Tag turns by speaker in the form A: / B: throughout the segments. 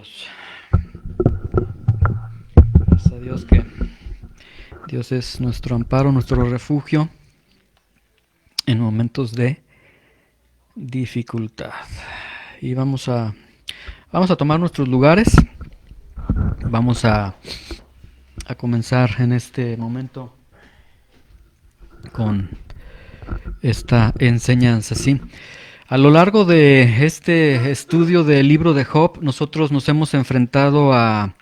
A: Dios. Gracias a Dios que Dios es nuestro amparo, nuestro refugio en momentos de dificultad. Y vamos a tomar nuestros lugares. Vamos a comenzar en este momento con esta enseñanza, ¿sí? A lo largo de este estudio del libro de Job, nosotros nos hemos enfrentado a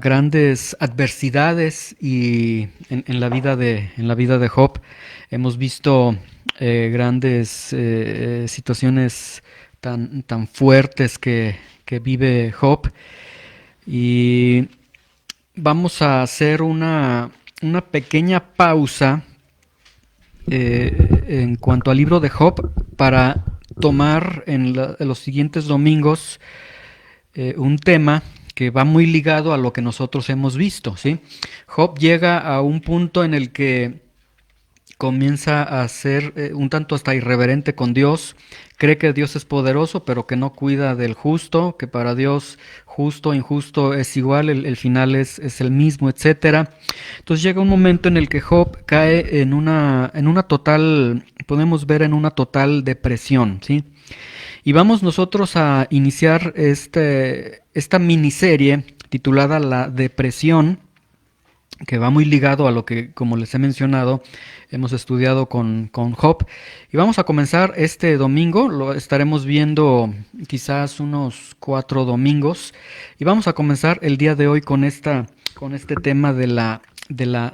A: grandes adversidades y en la vida de Job hemos visto grandes situaciones tan fuertes que vive Job, y vamos a hacer una pequeña pausa en cuanto al libro de Job para tomar en los siguientes domingos un tema que va muy ligado a lo que nosotros hemos visto, ¿sí? Job llega a un punto en el que comienza a ser un tanto hasta irreverente con Dios, cree que Dios es poderoso, pero que no cuida del justo, que para Dios justo e injusto es igual, el final es el mismo, etcétera. Entonces llega un momento en el que Job cae en una total, podemos ver en una total depresión, ¿sí? Y vamos nosotros a iniciar esta miniserie titulada La Depresión, que va muy ligado a lo que, como les he mencionado, hemos estudiado con Job. Y vamos a comenzar este domingo, lo estaremos viendo quizás unos 4 domingos, y vamos a comenzar el día de hoy con este tema de la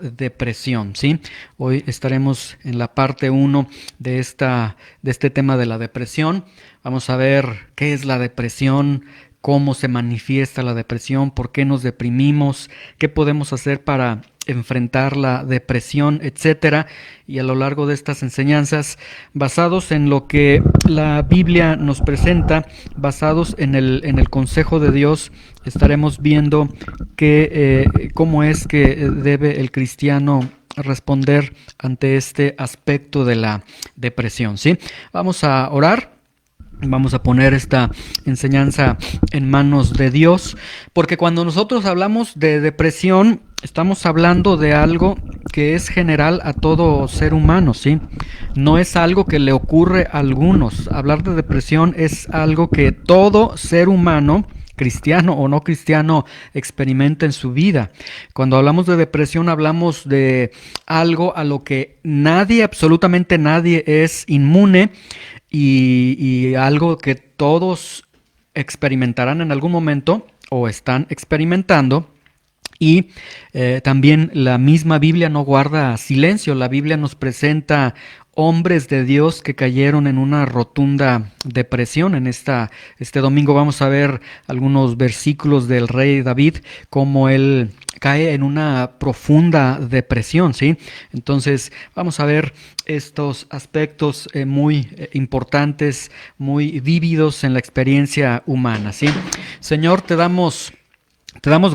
A: depresión, ¿sí? Hoy estaremos en la parte 1 de este tema de la depresión. Vamos a ver qué es la depresión, cómo se manifiesta la depresión, por qué nos deprimimos, qué podemos hacer para enfrentar la depresión, etcétera. Y a lo largo de estas enseñanzas, basados en lo que la Biblia nos presenta, basados en el consejo de Dios, estaremos viendo cómo es que debe el cristiano responder ante este aspecto de la depresión, ¿sí? Vamos a orar. Vamos a poner esta enseñanza en manos de Dios, porque cuando nosotros hablamos de depresión, estamos hablando de algo que es general a todo ser humano, ¿sí? No es algo que le ocurre a algunos. Hablar de depresión es algo que todo ser humano, cristiano o no cristiano, experimenta en su vida. Cuando hablamos de depresión, hablamos de algo a lo que nadie, absolutamente nadie, es inmune, y algo que todos experimentarán en algún momento o están experimentando. Y también la misma Biblia no guarda silencio. La Biblia nos presenta hombres de Dios que cayeron en una rotunda depresión. Este domingo vamos a ver algunos versículos del rey David, cómo él cae en una profunda depresión, ¿sí? Entonces vamos a ver estos aspectos muy importantes, muy vívidos en la experiencia humana, ¿sí? Señor, te damos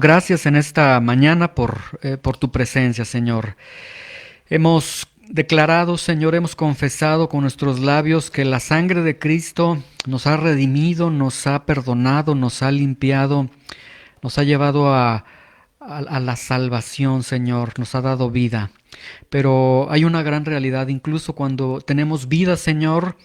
A: gracias en esta mañana por tu presencia, Señor. Hemos declarado, Señor, hemos confesado con nuestros labios que la sangre de Cristo nos ha redimido, nos ha perdonado, nos ha limpiado, nos ha llevado a la salvación, Señor, nos ha dado vida. Pero hay una gran realidad, incluso cuando tenemos vida, Señor,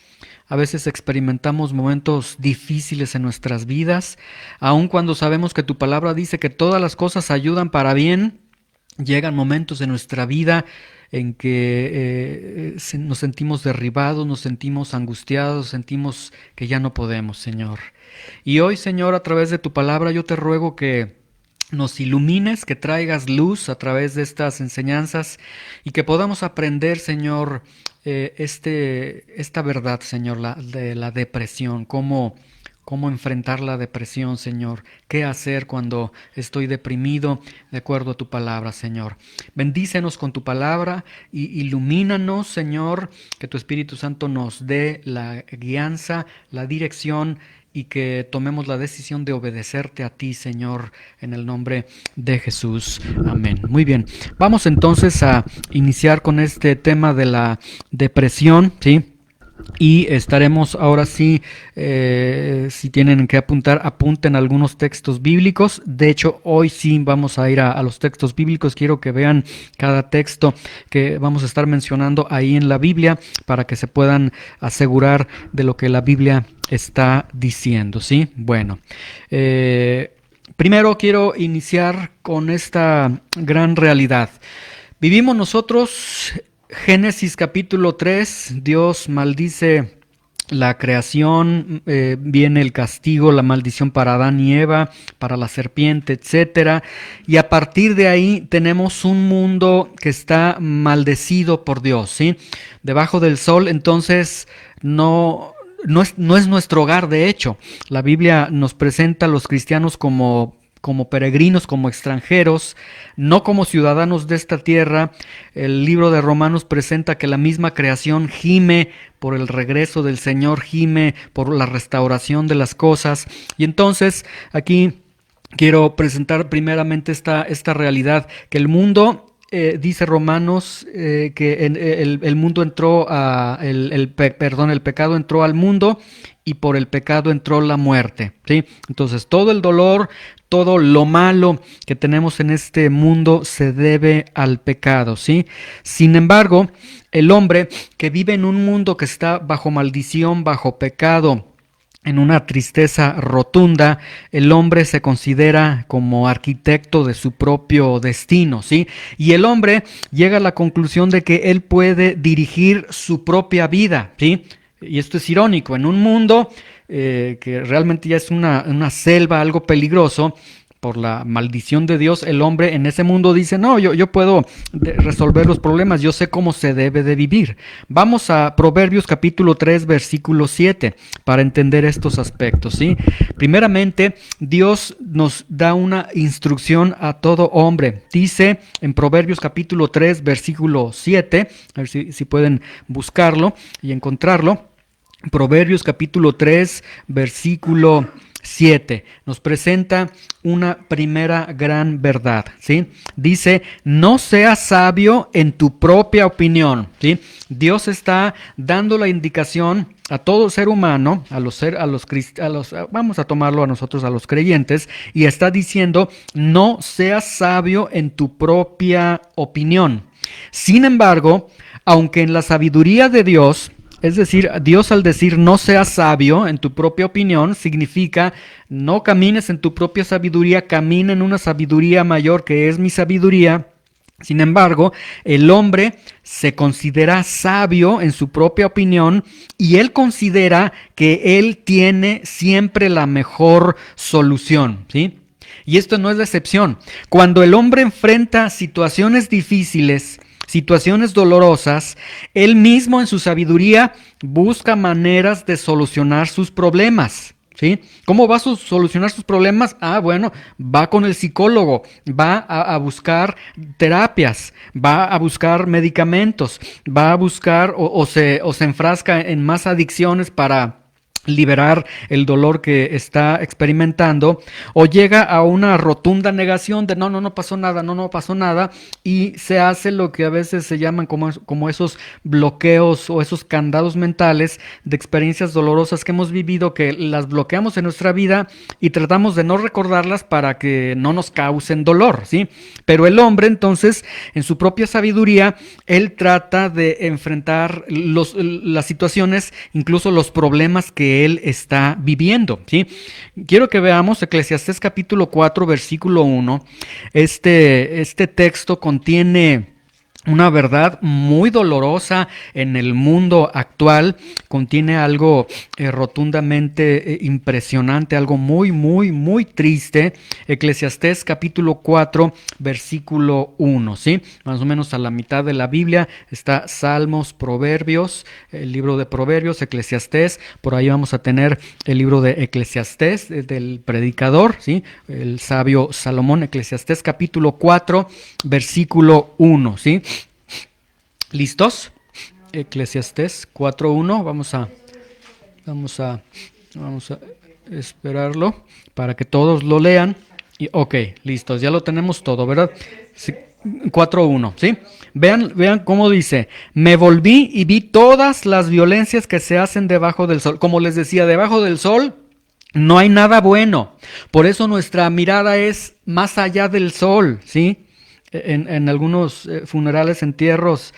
A: a veces experimentamos momentos difíciles en nuestras vidas, aun cuando sabemos que tu palabra dice que todas las cosas ayudan para bien. Llegan momentos en nuestra vida en que nos sentimos derribados, nos sentimos angustiados, sentimos que ya no podemos, Señor. Y hoy, Señor, a través de tu palabra, yo te ruego que nos ilumines, que traigas luz a través de estas enseñanzas y que podamos aprender, Señor, esta verdad, Señor, de la depresión, cómo enfrentar la depresión, Señor, qué hacer cuando estoy deprimido, de acuerdo a tu palabra, Señor. Bendícenos con tu palabra y ilumínanos, Señor, que tu Espíritu Santo nos dé la guianza, la dirección, y que tomemos la decisión de obedecerte a ti, Señor, en el nombre de Jesús. Amén. Muy bien, vamos entonces a iniciar con este tema de la depresión, ¿sí? Y estaremos ahora sí, si tienen que apuntar, apunten algunos textos bíblicos. De hecho, hoy sí vamos a ir a los textos bíblicos. Quiero que vean cada texto que vamos a estar mencionando ahí en la Biblia para que se puedan asegurar de lo que la Biblia está diciendo, ¿sí? Bueno, primero quiero iniciar con esta gran realidad. Vivimos nosotros, Génesis capítulo 3, Dios maldice la creación, viene el castigo, la maldición para Adán y Eva, para la serpiente, etcétera. Y a partir de ahí tenemos un mundo que está maldecido por Dios, ¿sí? Debajo del sol, entonces no es nuestro hogar, de hecho. La Biblia nos presenta a los cristianos como peregrinos, como extranjeros, no como ciudadanos de esta tierra. El libro de Romanos presenta que la misma creación gime por el regreso del Señor, gime por la restauración de las cosas. Y entonces aquí quiero presentar primeramente esta realidad, que el mundo, dice Romanos, que el mundo entró el pecado entró al mundo y por el pecado entró la muerte, ¿sí? Entonces todo el dolor, todo lo malo que tenemos en este mundo se debe al pecado, ¿sí? Sin embargo, el hombre que vive en un mundo que está bajo maldición, bajo pecado, en una tristeza rotunda, el hombre se considera como arquitecto de su propio destino, ¿sí? Y el hombre llega a la conclusión de que él puede dirigir su propia vida, ¿sí? Y esto es irónico, en un mundo que realmente ya es una selva, algo peligroso. Por la maldición de Dios, el hombre en ese mundo dice, no, yo puedo resolver los problemas, yo sé cómo se debe de vivir. Vamos a Proverbios capítulo 3, versículo 7, para entender estos aspectos, ¿sí? Primeramente, Dios nos da una instrucción a todo hombre. Dice en Proverbios capítulo 3, versículo 7, a ver si pueden buscarlo y encontrarlo. Proverbios capítulo 3, versículo 7 nos presenta una primera gran verdad, ¿sí? Dice, no seas sabio en tu propia opinión, ¿sí? Dios está dando la indicación a todo ser humano, vamos a tomarlo a nosotros, a los creyentes, y está diciendo, no seas sabio en tu propia opinión. Sin embargo, aunque en la sabiduría de Dios, es decir, Dios al decir no seas sabio en tu propia opinión, significa no camines en tu propia sabiduría, camina en una sabiduría mayor que es mi sabiduría. Sin embargo, el hombre se considera sabio en su propia opinión y él considera que él tiene siempre la mejor solución, ¿sí? Y esto no es la excepción. Cuando el hombre enfrenta situaciones difíciles, situaciones dolorosas, él mismo en su sabiduría busca maneras de solucionar sus problemas, ¿sí? ¿Cómo va a solucionar sus problemas? Bueno, va con el psicólogo, va a buscar terapias, va a buscar medicamentos, va a buscar o se enfrasca en más adicciones para liberar el dolor que está experimentando, o llega a una rotunda negación de no pasó nada, no pasó nada, y se hace lo que a veces se llaman como esos bloqueos o esos candados mentales de experiencias dolorosas que hemos vivido, que las bloqueamos en nuestra vida y tratamos de no recordarlas para que no nos causen dolor, ¿sí? Pero el hombre entonces, en su propia sabiduría, él trata de enfrentar las situaciones, incluso los problemas que él está viviendo, ¿sí? Quiero que veamos Eclesiastés capítulo 4, versículo 1. Este texto contiene una verdad muy dolorosa en el mundo actual, contiene algo rotundamente impresionante, algo muy, muy, muy triste. Eclesiastés capítulo 4, versículo 1, ¿sí? Más o menos a la mitad de la Biblia está Salmos, Proverbios, el libro de Proverbios, Eclesiastés, por ahí vamos a tener el libro de Eclesiastés, del predicador, ¿sí? El sabio Salomón, Eclesiastés capítulo 4, versículo 1, ¿sí? ¿Listos? Eclesiastés 4.1. Vamos a esperarlo para que todos lo lean. Ok, listos, ya lo tenemos todo, ¿verdad? Sí, 4:1, ¿sí? Vean cómo dice, me volví y vi todas las violencias que se hacen debajo del sol. Como les decía, debajo del sol no hay nada bueno. Por eso nuestra mirada es más allá del sol, ¿sí? En algunos funerales, entierros,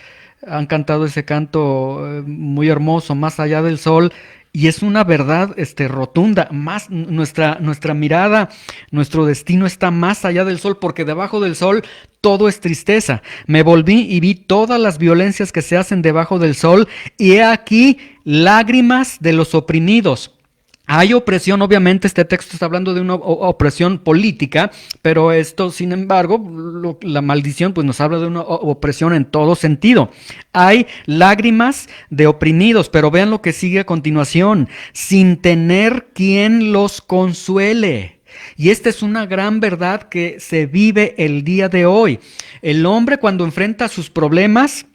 A: han cantado ese canto muy hermoso, más allá del sol. Y es una verdad rotunda. Más nuestra mirada, nuestro destino está más allá del sol, porque debajo del sol todo es tristeza. Me volví y vi todas las violencias que se hacen debajo del sol, y he aquí lágrimas de los oprimidos. Hay opresión, obviamente este texto está hablando de una opresión política, pero esto, sin embargo, la maldición pues nos habla de una opresión en todo sentido. Hay lágrimas de oprimidos, pero vean lo que sigue a continuación, sin tener quien los consuele. Y esta es una gran verdad que se vive el día de hoy. El hombre, cuando enfrenta sus problemas,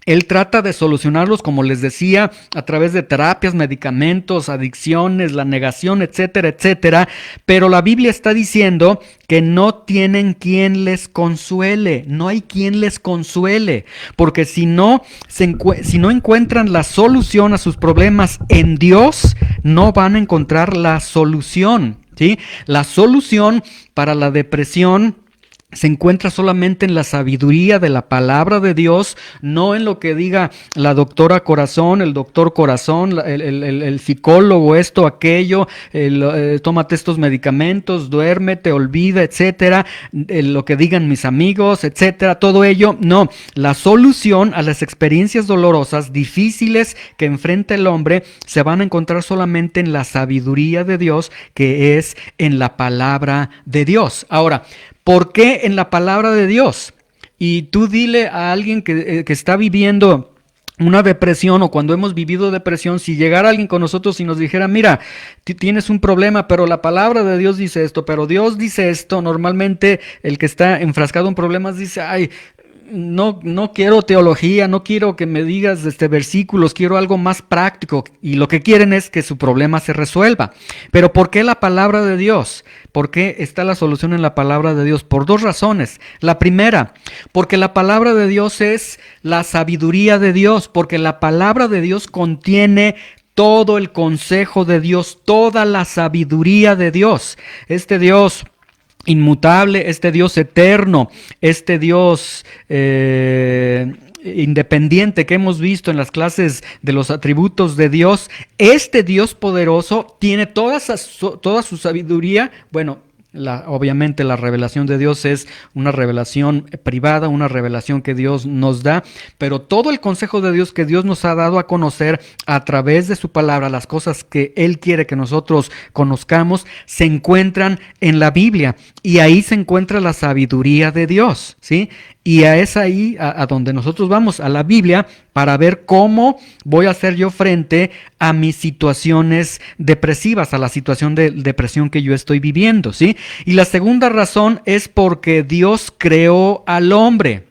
A: él trata de solucionarlos, como les decía, a través de terapias, medicamentos, adicciones, la negación, etcétera, etcétera. Pero la Biblia está diciendo que no tienen quien les consuele, no hay quien les consuele, porque si no encuentran la solución a sus problemas en Dios, no van a encontrar la solución, ¿sí? La solución para la depresión se encuentra solamente en la sabiduría de la palabra de Dios, no en lo que diga la doctora Corazón, el doctor Corazón, el psicólogo, esto, aquello, tómate estos medicamentos, duérmete, olvida, etcétera, lo que digan mis amigos, etcétera, todo ello. No, la solución a las experiencias dolorosas, difíciles que enfrenta el hombre, se van a encontrar solamente en la sabiduría de Dios, que es en la palabra de Dios. Ahora, ¿por qué en la palabra de Dios? Y tú dile a alguien que está viviendo una depresión, o cuando hemos vivido depresión, si llegara alguien con nosotros y nos dijera, mira, tienes un problema, pero la palabra de Dios dice esto, pero Dios dice esto, normalmente el que está enfrascado en problemas dice, ay, no quiero teología, no quiero que me digas versículos, quiero algo más práctico, y lo que quieren es que su problema se resuelva. Pero ¿por qué la palabra de Dios? ¿Por qué está la solución en la palabra de Dios? Por dos razones. La primera, porque la palabra de Dios es la sabiduría de Dios, porque la palabra de Dios contiene todo el consejo de Dios, toda la sabiduría de Dios. Este Dios inmutable, este Dios eterno, este Dios independiente que hemos visto en las clases de los atributos de Dios, este Dios poderoso tiene toda su sabiduría. Bueno, obviamente la revelación de Dios es una revelación privada, una revelación que Dios nos da, pero todo el consejo de Dios que Dios nos ha dado a conocer a través de su palabra, las cosas que Él quiere que nosotros conozcamos, se encuentran en la Biblia, y ahí se encuentra la sabiduría de Dios, ¿sí? Y es ahí a donde nosotros vamos, a la Biblia, para ver cómo voy a hacer yo frente a mis situaciones depresivas, a la situación de depresión que yo estoy viviendo, ¿sí? Y la segunda razón es porque Dios creó al hombre,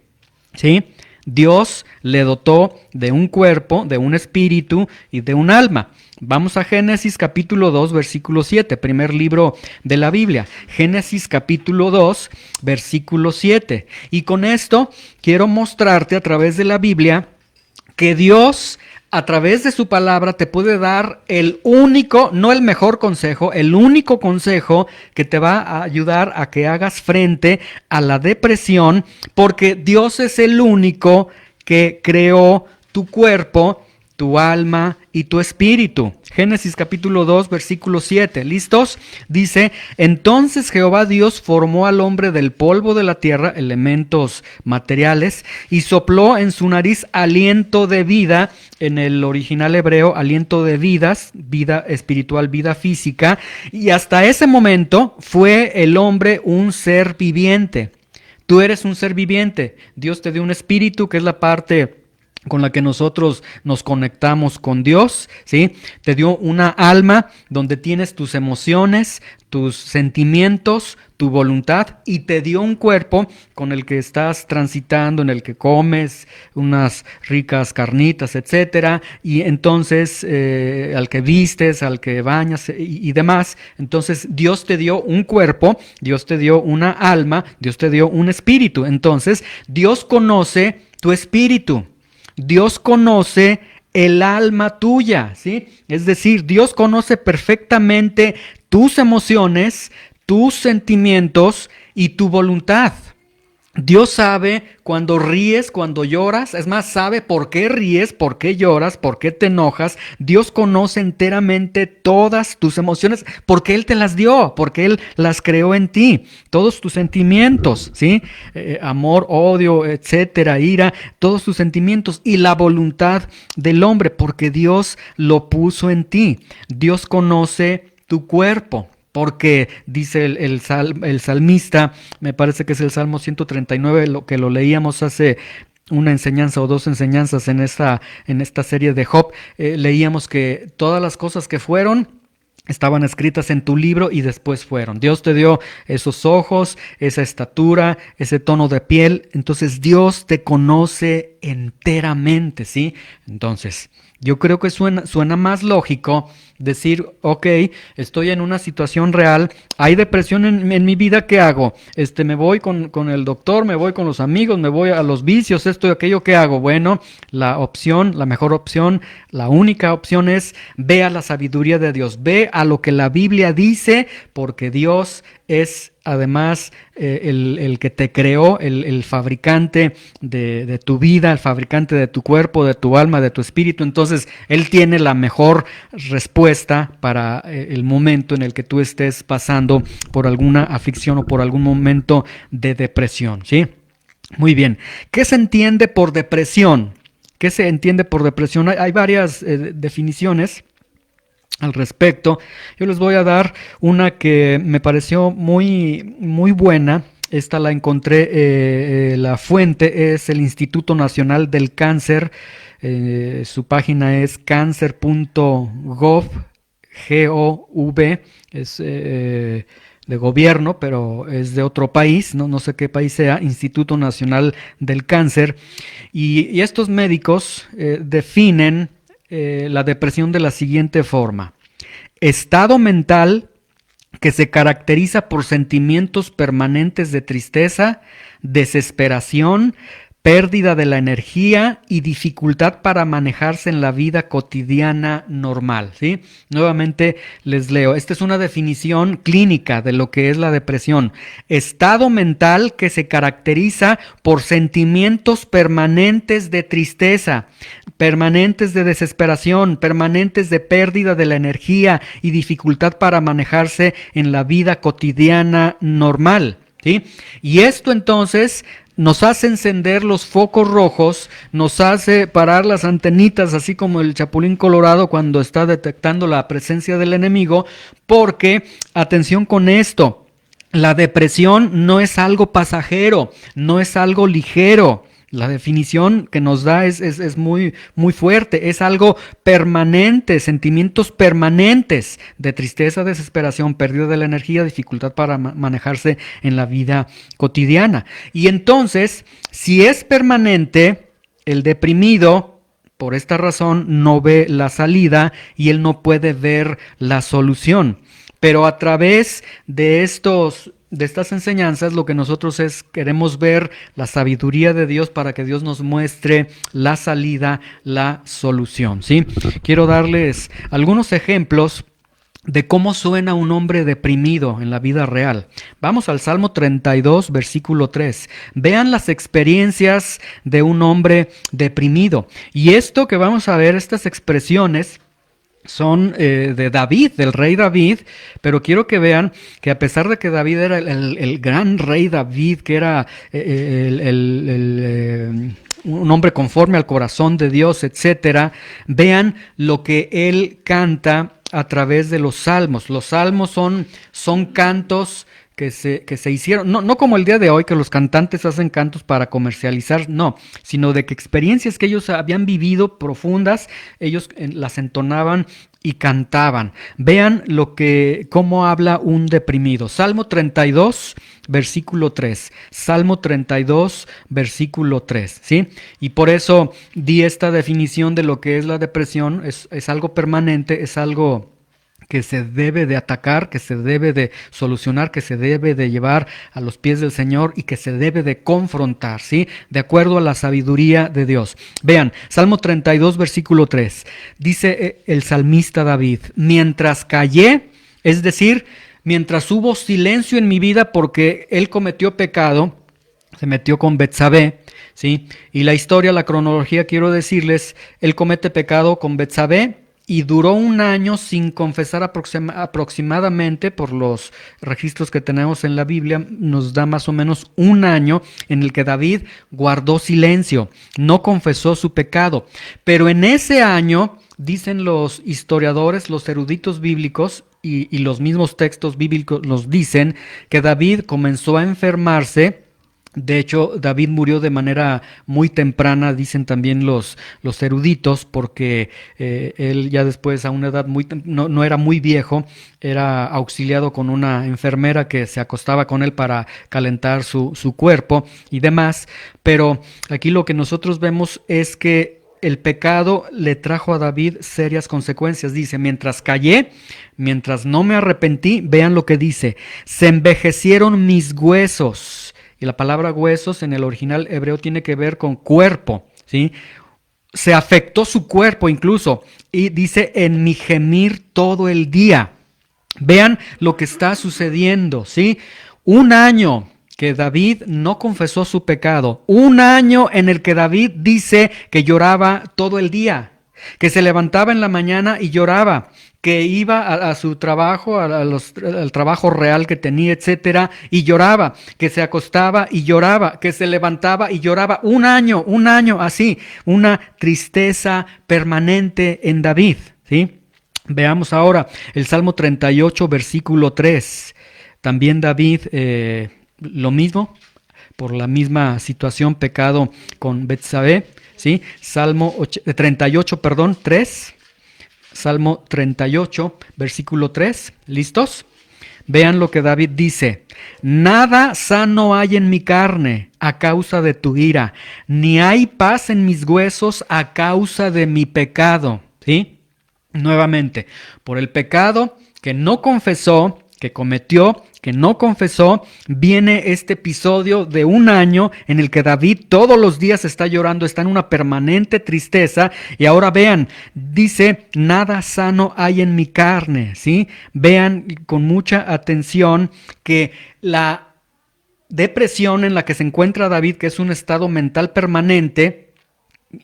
A: ¿sí? Dios le dotó de un cuerpo, de un espíritu y de un alma. Vamos a Génesis capítulo 2, versículo 7, primer libro de la Biblia. Génesis capítulo 2, versículo 7. Y con esto quiero mostrarte a través de la Biblia que Dios, a través de su palabra, te puede dar el único, no el mejor consejo, el único consejo que te va a ayudar a que hagas frente a la depresión, porque Dios es el único que creó tu cuerpo, tu alma y tu espíritu. Génesis capítulo 2, versículo 7. ¿Listos? Dice, entonces Jehová Dios formó al hombre del polvo de la tierra, elementos materiales, y sopló en su nariz aliento de vida, en el original hebreo, aliento de vidas, vida espiritual, vida física, y hasta ese momento fue el hombre un ser viviente. Tú eres un ser viviente. Dios te dio un espíritu, que es la parte con la que nosotros nos conectamos con Dios, ¿sí? Te dio una alma donde tienes tus emociones, tus sentimientos, tu voluntad, y te dio un cuerpo con el que estás transitando, en el que comes unas ricas carnitas, etcétera, y entonces al que vistes, al que bañas y demás. Entonces Dios te dio un cuerpo, Dios te dio una alma, Dios te dio un espíritu. Entonces Dios conoce tu espíritu. Dios conoce el alma tuya, ¿sí? Es decir, Dios conoce perfectamente tus emociones, tus sentimientos y tu voluntad. Dios sabe cuando ríes, cuando lloras, es más, sabe por qué ríes, por qué lloras, por qué te enojas. Dios conoce enteramente todas tus emociones porque Él te las dio, porque Él las creó en ti. Todos tus sentimientos, ¿sí? Amor, odio, etcétera, ira, todos tus sentimientos y la voluntad del hombre, porque Dios lo puso en ti. Dios conoce tu cuerpo. Porque dice el salmista, me parece que es el Salmo 139, lo que lo leíamos hace una enseñanza o dos enseñanzas en esta serie de Job, leíamos que todas las cosas que fueron estaban escritas en tu libro y después fueron. Dios te dio esos ojos, esa estatura, ese tono de piel, entonces Dios te conoce enteramente, ¿sí? Entonces, yo creo que suena más lógico decir, ok, estoy en una situación real, hay depresión en mi vida, ¿qué hago? Me voy con el doctor, me voy con los amigos, me voy a los vicios, esto y aquello, ¿qué hago? Bueno, la mejor opción, la única opción es ve a la sabiduría de Dios, ve a lo que la Biblia dice, porque Dios es además el que te creó, el fabricante de tu vida, el fabricante de tu cuerpo, de tu alma, de tu espíritu. Entonces, Él tiene la mejor respuesta para el momento en el que tú estés pasando por alguna aflicción o por algún momento de depresión, ¿sí? Muy bien. ¿Qué se entiende por depresión? ¿Qué se entiende por depresión? Hay varias definiciones al respecto. Yo les voy a dar una que me pareció muy, muy buena. Esta la encontré, la fuente es el Instituto Nacional del Cáncer. Su página es cancer.gov, G-O-V, es de gobierno, pero es de otro país, no sé qué país sea, Instituto Nacional del Cáncer. Y estos médicos definen la depresión de la siguiente forma: estado mental que se caracteriza por sentimientos permanentes de tristeza, desesperación, pérdida de la energía y dificultad para manejarse en la vida cotidiana normal, ¿sí? Nuevamente les leo. Esta es una definición clínica de lo que es la depresión. Estado mental que se caracteriza por sentimientos permanentes de tristeza, permanentes de desesperación, permanentes de pérdida de la energía y dificultad para manejarse en la vida cotidiana normal, ¿sí? Y esto entonces nos hace encender los focos rojos, nos hace parar las antenitas, así como el Chapulín Colorado cuando está detectando la presencia del enemigo, porque, atención con esto, la depresión no es algo pasajero, no es algo ligero. La definición que nos da es muy, muy fuerte, es algo permanente, sentimientos permanentes de tristeza, desesperación, pérdida de la energía, dificultad para manejarse en la vida cotidiana. Y entonces, si es permanente, el deprimido, por esta razón, no ve la salida y él no puede ver la solución. Pero a través de estas enseñanzas, lo que nosotros queremos ver la sabiduría de Dios para que Dios nos muestre la salida, la solución, ¿sí? Quiero darles algunos ejemplos de cómo suena un hombre deprimido en la vida real. Vamos al Salmo 32, versículo 3. Vean las experiencias de un hombre deprimido. Y esto que vamos a ver, estas expresiones, son de David, del rey David, pero quiero que vean que a pesar de que David era el gran rey David, que era un hombre conforme al corazón de Dios, etcétera, vean lo que él canta a través de los salmos. Los salmos son cantos que se hicieron, no como el día de hoy, que los cantantes hacen cantos para comercializar, no, sino de que experiencias que ellos habían vivido profundas, ellos las entonaban y cantaban. Vean cómo habla un deprimido. Salmo 32, versículo 3. Salmo 32, versículo 3, ¿sí? Y por eso di esta definición de lo que es la depresión. Es algo permanente, es algo que se debe de atacar, que se debe de solucionar, que se debe de llevar a los pies del Señor y que se debe de confrontar, ¿sí? De acuerdo a la sabiduría de Dios. Vean, Salmo 32, versículo 3. Dice el salmista David: mientras callé, es decir, mientras hubo silencio en mi vida porque él cometió pecado, se metió con Betsabé, ¿sí? Y la historia, la cronología, quiero decirles, él comete pecado con Betsabé, y duró un año sin confesar aproximadamente, por los registros que tenemos en la Biblia, nos da más o menos un año en el que David guardó silencio, no confesó su pecado. Pero en ese año, dicen los historiadores, los eruditos bíblicos, y los mismos textos bíblicos nos dicen que David comenzó a enfermarse. De hecho, David murió de manera muy temprana, dicen también los eruditos, porque él ya después, a una edad no era muy viejo, era auxiliado con una enfermera que se acostaba con él para calentar su cuerpo y demás. Pero aquí lo que nosotros vemos es que el pecado le trajo a David serias consecuencias. Dice: mientras callé, mientras no me arrepentí, vean lo que dice: se envejecieron mis huesos. Y la palabra huesos en el original hebreo tiene que ver con cuerpo, ¿sí? Se afectó su cuerpo incluso. Y dice: en mi gemir todo el día. Vean lo que está sucediendo, ¿sí? Un año que David no confesó su pecado. Un año en el que David dice que lloraba todo el día, que se levantaba en la mañana y lloraba, que iba a su trabajo, al trabajo real que tenía, etcétera, y lloraba, que se acostaba y lloraba, que se levantaba y lloraba. Un año así, una tristeza permanente en David, ¿sí? Veamos ahora el Salmo 38, versículo 3. También David, lo mismo, por la misma situación, pecado con Betsabé, ¿sí? Salmo 38, 3. Salmo 38, versículo 3. ¿Listos? Vean lo que David dice: nada sano hay en mi carne a causa de tu ira, ni hay paz en mis huesos a causa de mi pecado. ¿Sí? Nuevamente, por el pecado que no confesó, que cometió, que no confesó, viene este episodio de un año en el que David todos los días está llorando, está en una permanente tristeza. Y ahora vean, dice: nada sano hay en mi carne, ¿sí? Vean con mucha atención que la depresión en la que se encuentra David, que es un estado mental permanente,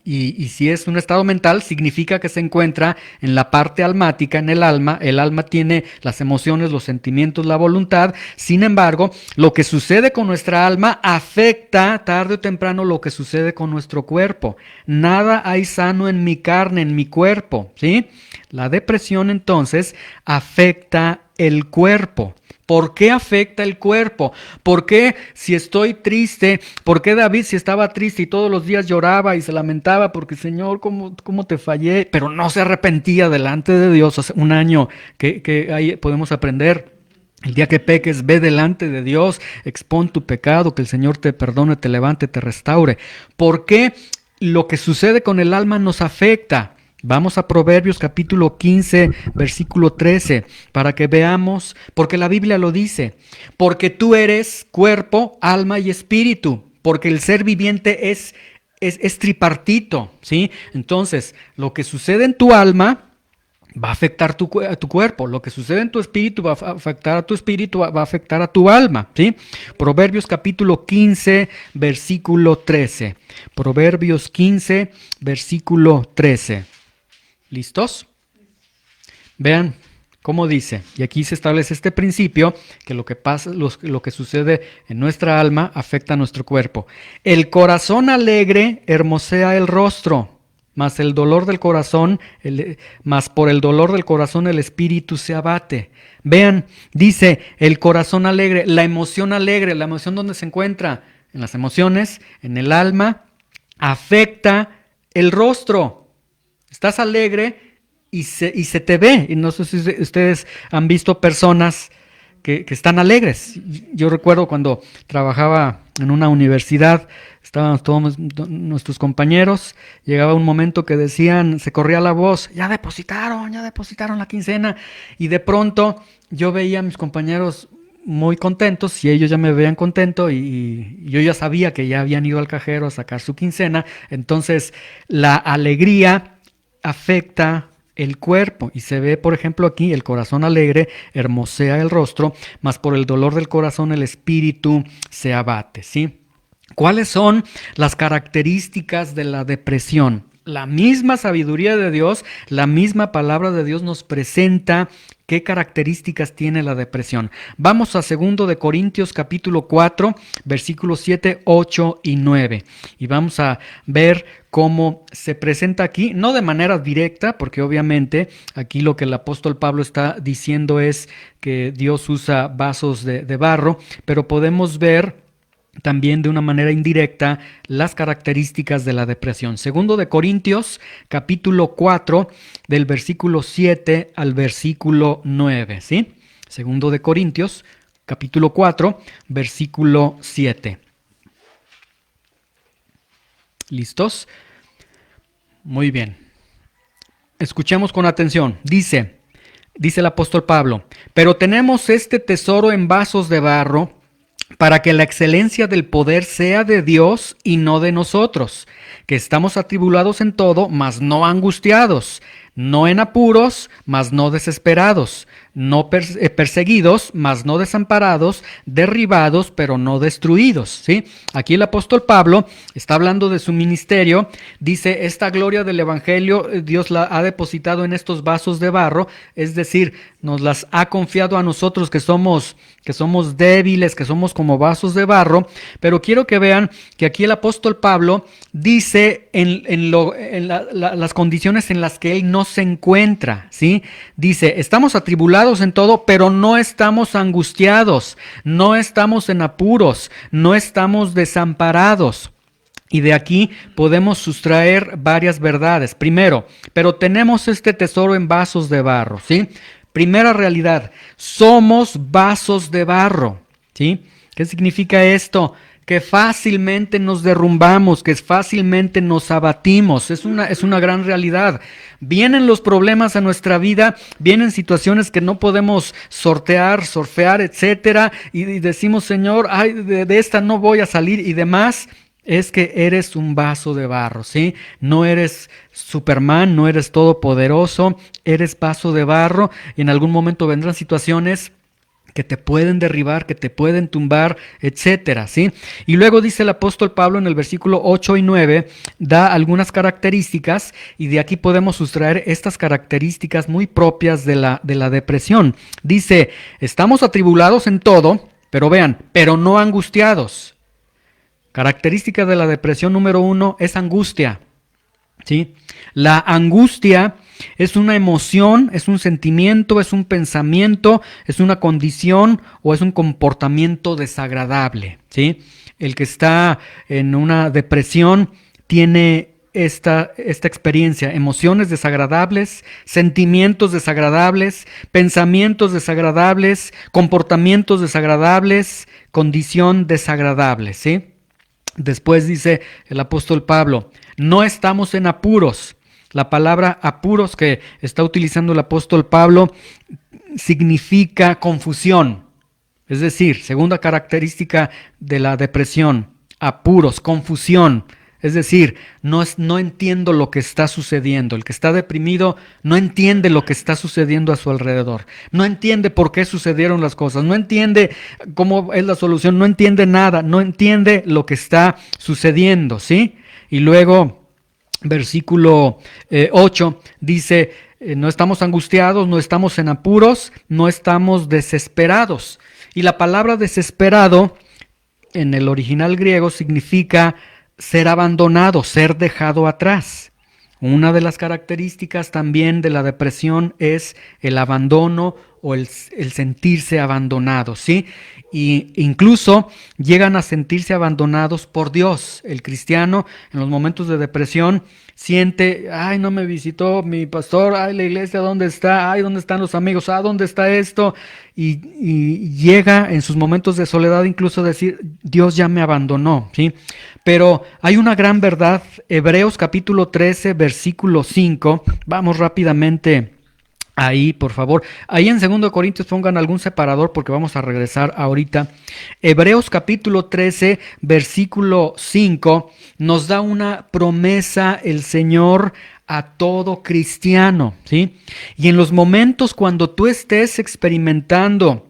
A: y si es un estado mental, significa que se encuentra en la parte almática, en el alma. El alma tiene las emociones, los sentimientos, la voluntad. Sin embargo, lo que sucede con nuestra alma afecta tarde o temprano lo que sucede con nuestro cuerpo. Nada hay sano en mi carne, en mi cuerpo, ¿sí? La depresión entonces afecta el cuerpo. ¿Por qué afecta el cuerpo? ¿Por qué si estoy triste? ¿Por qué David, si estaba triste y todos los días lloraba y se lamentaba porque Señor, ¿cómo te fallé? Pero no se arrepentía delante de Dios. Hace un año que ahí podemos aprender. El día que peques, ve delante de Dios, expón tu pecado, que el Señor te perdone, te levante, te restaure. ¿Por qué lo que sucede con el alma nos afecta? Vamos a Proverbios capítulo 15, versículo 13, para que veamos, porque la Biblia lo dice: porque tú eres cuerpo, alma y espíritu, porque el ser viviente es tripartito, ¿sí? Entonces, lo que sucede en tu alma va a afectar a tu cuerpo, lo que sucede en tu espíritu va a afectar a tu espíritu, va a afectar a tu alma, ¿sí? Proverbios capítulo 15, versículo 13. Proverbios 15, versículo 13. ¿Listos? Vean cómo dice, y aquí se establece este principio, que lo que pasa, lo que sucede en nuestra alma afecta a nuestro cuerpo. El corazón alegre hermosea el rostro, mas el dolor del corazón, mas por el dolor del corazón el espíritu se abate. Vean, dice el corazón alegre, la emoción donde se encuentra en las emociones, en el alma, afecta el rostro. Estás alegre y se te ve. Y no sé si ustedes han visto personas que están alegres. Yo recuerdo cuando trabajaba en una universidad, estábamos todos nuestros compañeros, llegaba un momento que decían, se corría la voz, ya depositaron la quincena, y de pronto yo veía a mis compañeros muy contentos y ellos ya me veían contento y yo ya sabía que ya habían ido al cajero a sacar su quincena. Entonces la alegría afecta el cuerpo y se ve, por ejemplo, aquí el corazón alegre hermosea el rostro, mas por el dolor del corazón el espíritu se abate, ¿sí? ¿Cuáles son las características de la depresión? La misma sabiduría de Dios, la misma palabra de Dios nos presenta qué características tiene la depresión. Vamos a 2 de Corintios capítulo 4, versículos 7, 8 y 9. Y vamos a ver cómo se presenta aquí, no de manera directa, porque obviamente aquí lo que el apóstol Pablo está diciendo es que Dios usa vasos de barro, pero podemos ver también de una manera indirecta las características de la depresión. 2 de Corintios, capítulo 4, del versículo 7 al versículo 9, ¿sí? 2 de Corintios, capítulo 4, versículo 7. ¿Listos? Muy bien. Escuchemos con atención. Dice el apóstol Pablo, pero tenemos este tesoro en vasos de barro, para que la excelencia del poder sea de Dios y no de nosotros, que estamos atribulados en todo, mas no angustiados, no en apuros, mas no desesperados, no perseguidos, mas no desamparados, derribados, pero no destruidos, ¿sí? Aquí el apóstol Pablo está hablando de su ministerio, dice, esta gloria del evangelio Dios la ha depositado en estos vasos de barro, es decir, nos las ha confiado a nosotros que somos débiles, que somos como vasos de barro, pero quiero que vean que aquí el apóstol Pablo dice las condiciones en las que él no se encuentra, ¿sí? Dice, estamos atribulados en todo, pero no estamos angustiados, no estamos en apuros, no estamos desamparados. Y de aquí podemos sustraer varias verdades. Primero, pero tenemos este tesoro en vasos de barro, ¿sí? Primera realidad, somos vasos de barro, ¿sí? ¿Qué significa esto? Que fácilmente nos derrumbamos, que fácilmente nos abatimos. Es una gran realidad. Vienen los problemas a nuestra vida, vienen situaciones que no podemos surfear, etcétera, y decimos, Señor, ay, de esta no voy a salir y demás. Es que eres un vaso de barro, ¿sí? No eres Superman, no eres todopoderoso, eres vaso de barro y en algún momento vendrán situaciones que te pueden derribar, que te pueden tumbar, etcétera, ¿sí? Y luego dice el apóstol Pablo en el versículo 8 y 9, da algunas características y de aquí podemos sustraer estas características muy propias de la depresión. Dice, estamos atribulados en todo, pero vean, pero no angustiados. Característica de la depresión número 1 es angustia, ¿sí? La angustia es una emoción, es un sentimiento, es un pensamiento, es una condición o es un comportamiento desagradable, ¿sí? El que está en una depresión tiene esta experiencia, emociones desagradables, sentimientos desagradables, pensamientos desagradables, comportamientos desagradables, condición desagradable, ¿sí? Después dice el apóstol Pablo, no estamos en apuros. La palabra apuros que está utilizando el apóstol Pablo significa confusión. Es decir, segunda característica de la depresión, apuros, confusión. Es decir, no entiendo lo que está sucediendo. El que está deprimido no entiende lo que está sucediendo a su alrededor. No entiende por qué sucedieron las cosas. No entiende cómo es la solución. No entiende nada. No entiende lo que está sucediendo, ¿sí? Y luego, versículo 8 dice, no estamos angustiados, no estamos en apuros, no estamos desesperados. Y la palabra desesperado en el original griego significa ser abandonado, ser dejado atrás. Una de las características también de la depresión es el abandono o el sentirse abandonados, ¿sí? Y incluso llegan a sentirse abandonados por Dios. El cristiano en los momentos de depresión siente, ay, no me visitó mi pastor, ay, la iglesia, ¿dónde está? Ay, ¿dónde están los amigos? Ah, ¿dónde está esto? Y llega en sus momentos de soledad incluso a decir, Dios ya me abandonó, ¿sí? Pero hay una gran verdad, Hebreos capítulo 13, versículo 5, vamos rápidamente ahí, por favor. Ahí en 2 Corintios pongan algún separador porque vamos a regresar ahorita. Hebreos capítulo 13, versículo 5, nos da una promesa el Señor a todo cristiano, ¿sí? Y en los momentos cuando tú estés experimentando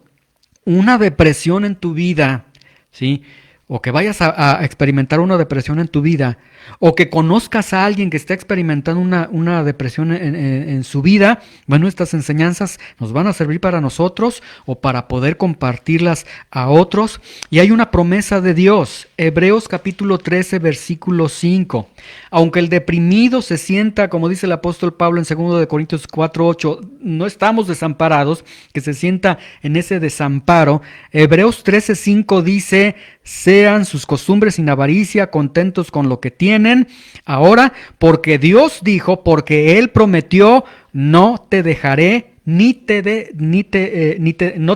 A: una depresión en tu vida, ¿sí? O que vayas a experimentar una depresión en tu vida, o que conozcas a alguien que está experimentando una depresión en su vida, bueno, estas enseñanzas nos van a servir para nosotros o para poder compartirlas a otros. Y hay una promesa de Dios, Hebreos capítulo 13, versículo 5. Aunque el deprimido se sienta, como dice el apóstol Pablo en 2 Corintios 4, 8, no estamos desamparados, que se sienta en ese desamparo. Hebreos 13, 5 dice, sean sus costumbres sin avaricia, contentos con lo que tienen. Ahora, porque Dios dijo, porque Él prometió, no te dejaré, no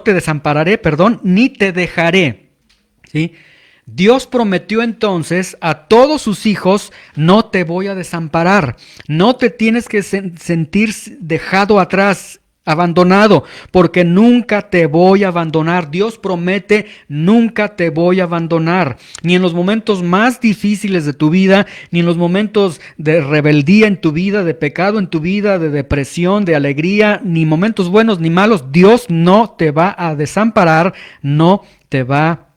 A: te desampararé, ni te dejaré. ¿Sí? Dios prometió entonces a todos sus hijos, no te voy a desamparar, no te tienes que sentir dejado atrás, abandonado, porque nunca te voy a abandonar. Dios promete, nunca te voy a abandonar, ni en los momentos más difíciles de tu vida, ni en los momentos de rebeldía en tu vida, de pecado en tu vida, de depresión, de alegría, ni momentos buenos ni malos. Dios no te va a desamparar, no te va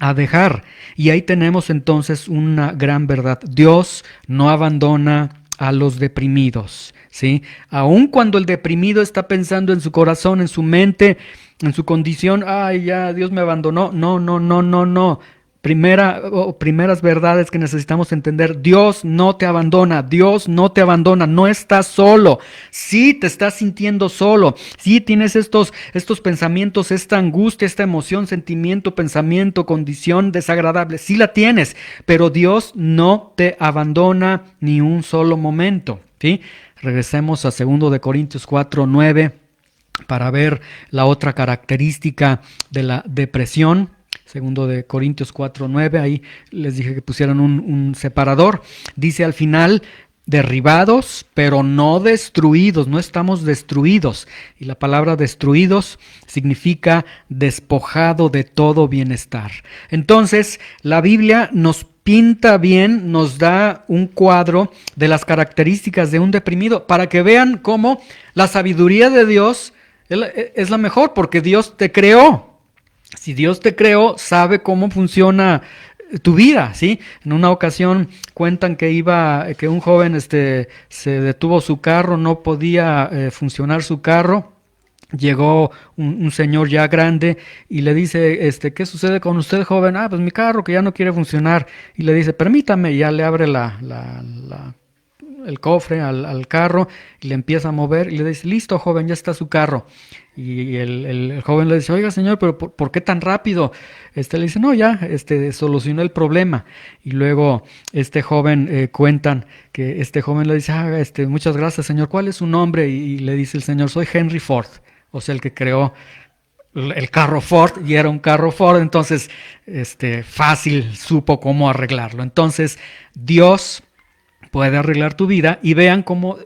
A: a dejar. Y ahí tenemos entonces una gran verdad. Dios no abandona a los deprimidos, ¿sí? Aun cuando el deprimido está pensando en su corazón, en su mente, en su condición, ay, ya, Dios me abandonó. No, no, no, no, no. Primeras verdades que necesitamos entender. Dios no te abandona, Dios no te abandona, no estás solo. Sí te estás sintiendo solo, sí tienes estos pensamientos, esta angustia, esta emoción, sentimiento, pensamiento, condición desagradable, sí la tienes, pero Dios no te abandona ni un solo momento, ¿sí? Regresemos a 2 Corintios 4, 9 para ver la otra característica de la depresión. 2 Corintios 4, 9, ahí les dije que pusieran un separador. Dice al final, derribados, pero no destruidos, no estamos destruidos. Y la palabra destruidos significa despojado de todo bienestar. Entonces, la Biblia nos pinta bien, nos da un cuadro de las características de un deprimido, para que vean cómo la sabiduría de Dios es la mejor, porque Dios te creó. Si Dios te creó, sabe cómo funciona tu vida, ¿sí? En una ocasión cuentan que un joven se detuvo su carro, no podía funcionar su carro. Llegó un señor ya grande y le dice, ¿qué sucede con usted, joven? Ah, pues mi carro que ya no quiere funcionar. Y le dice, permítame, y ya le abre el cofre al carro y le empieza a mover y le dice, listo, joven, ya está su carro. Y el joven le dice, oiga, señor, pero ¿por qué tan rápido? Le dice, no, ya, solucionó el problema. Y luego este joven, cuentan que este joven le dice, muchas gracias, señor, ¿cuál es su nombre? Y le dice el señor, soy Henry Ford, o sea, el que creó el carro Ford, y era un carro Ford, entonces, fácil supo cómo arreglarlo. Entonces, Dios puede arreglar tu vida, y vean cómo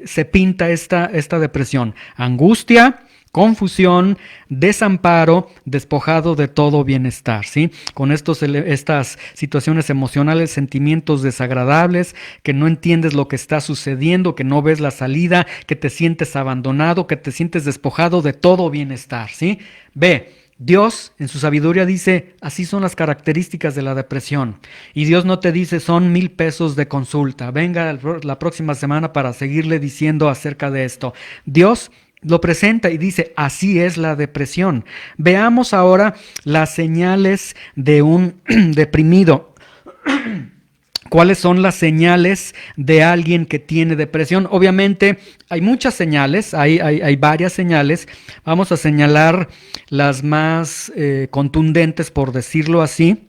A: se pinta esta depresión: angustia, confusión, desamparo, despojado de todo bienestar, ¿sí? Con estas situaciones emocionales, sentimientos desagradables, que no entiendes lo que está sucediendo, que no ves la salida, que te sientes abandonado, que te sientes despojado de todo bienestar, ¿sí? Ve, Dios en su sabiduría dice, así son las características de la depresión. Y Dios no te dice, son 1,000 pesos de consulta, venga la próxima semana para seguirle diciendo acerca de esto. Dios lo presenta y dice, así es la depresión. Veamos ahora las señales de un deprimido. ¿Cuáles son las señales de alguien que tiene depresión? Obviamente hay muchas señales, hay varias señales. Vamos a señalar las más contundentes, por decirlo así.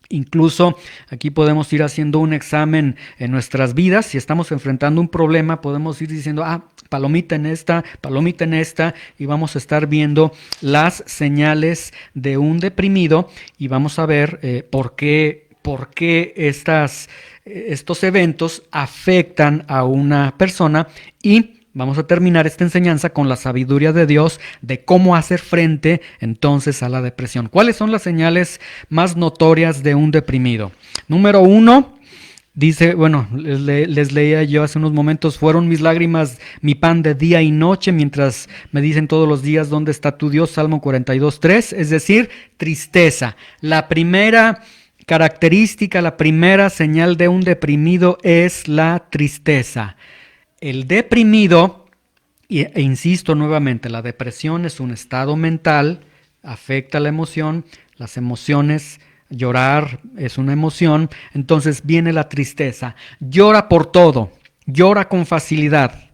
A: Incluso aquí podemos ir haciendo un examen en nuestras vidas. Si estamos enfrentando un problema, podemos ir diciendo, palomita en esta, y vamos a estar viendo las señales de un deprimido y vamos a ver por qué estos eventos afectan a una persona, y vamos a terminar esta enseñanza con la sabiduría de Dios de cómo hacer frente entonces a la depresión. ¿Cuáles son las señales más notorias de un deprimido? Número 1, dice, les leía yo hace unos momentos, fueron mis lágrimas mi pan de día y noche, mientras me dicen todos los días, ¿dónde está tu Dios? Salmo 42:3, es decir, tristeza. La primera característica, la primera señal de un deprimido es la tristeza. El deprimido, e insisto nuevamente, la depresión es un estado mental, afecta la emoción, las emociones, llorar es una emoción, entonces viene la tristeza, llora por todo, llora con facilidad,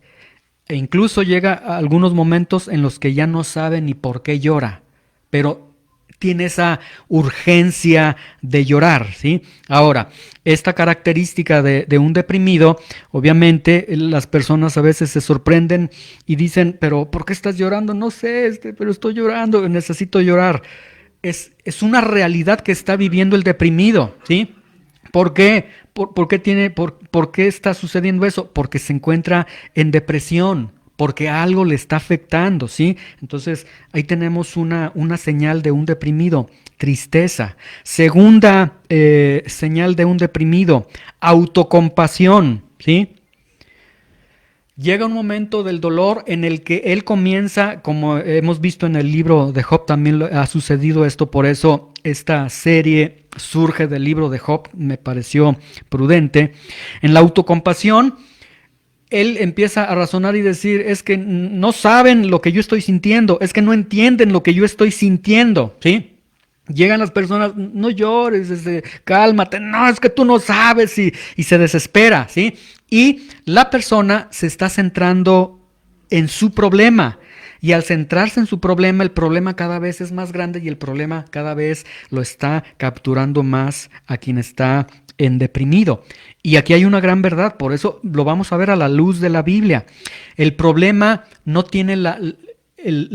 A: e incluso llega a algunos momentos en los que ya no sabe ni por qué llora, pero tiene esa urgencia de llorar, ¿sí? Ahora, esta característica de un deprimido, obviamente las personas a veces se sorprenden y dicen, pero ¿por qué estás llorando? No sé, pero estoy llorando, necesito llorar. Es una realidad que está viviendo el deprimido, ¿sí? ¿Por qué? ¿Por qué está sucediendo eso? Porque se encuentra en depresión, porque algo le está afectando, ¿sí? Entonces, ahí tenemos una señal de un deprimido, tristeza. Segunda señal de un deprimido, autocompasión, ¿sí? Llega un momento del dolor en el que él comienza, como hemos visto en el libro de Job, también ha sucedido esto, por eso esta serie surge del libro de Job, me pareció prudente. En la autocompasión, él empieza a razonar y decir, es que no saben lo que yo estoy sintiendo, es que no entienden lo que yo estoy sintiendo, ¿sí? Llegan las personas, no llores, cálmate, no, es que tú no sabes, y se desespera, ¿sí? Y la persona se está centrando en su problema, y al centrarse en su problema, el problema cada vez es más grande y el problema cada vez lo está capturando más a quien está en deprimido. Y aquí hay una gran verdad, por eso lo vamos a ver a la luz de la Biblia. El problema no tiene la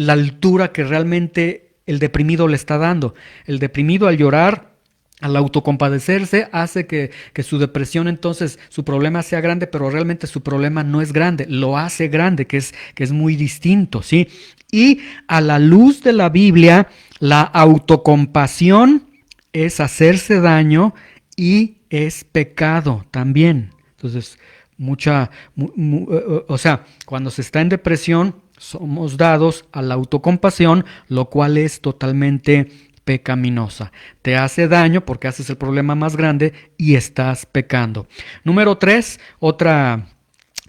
A: altura que realmente el deprimido le está dando. El deprimido, al llorar, al autocompadecerse, hace que su depresión, entonces su problema sea grande, pero realmente su problema no es grande, lo hace grande, que es muy distinto, ¿sí? Y a la luz de la Biblia, la autocompasión es hacerse daño y es pecado también. Entonces, cuando se está en depresión, somos dados a la autocompasión, lo cual es totalmente pecaminosa. Te hace daño porque haces el problema más grande y estás pecando. Número 3, otra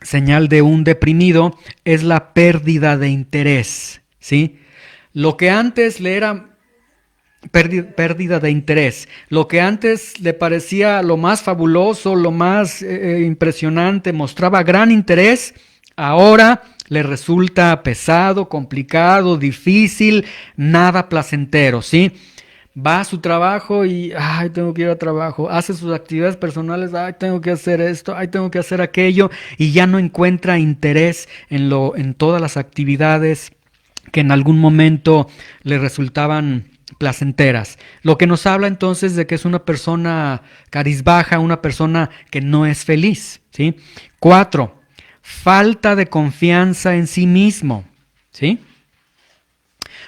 A: señal de un deprimido es la pérdida de interés, ¿sí? Lo que antes le era pérdida de interés. Lo que antes le parecía lo más fabuloso, lo más impresionante, mostraba gran interés, ahora le resulta pesado, complicado, difícil, nada placentero, ¿sí? Va a su trabajo y, tengo que ir a trabajo, hace sus actividades personales, tengo que hacer esto, tengo que hacer aquello, y ya no encuentra interés en todas las actividades que en algún momento le resultaban placenteras. Lo que nos habla entonces de que es una persona cabizbaja, una persona que no es feliz, ¿sí? 4, falta de confianza en sí mismo, ¿sí?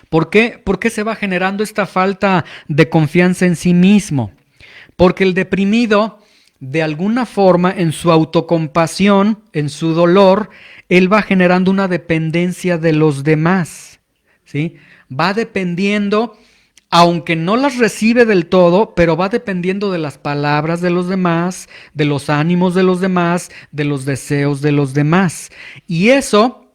A: ¿Por qué se va generando esta falta de confianza en sí mismo? Porque el deprimido, de alguna forma, en su autocompasión, en su dolor, él va generando una dependencia de los demás, ¿sí? Va dependiendo, aunque no las recibe del todo, pero va dependiendo de las palabras de los demás, de los ánimos de los demás, de los deseos de los demás. Y eso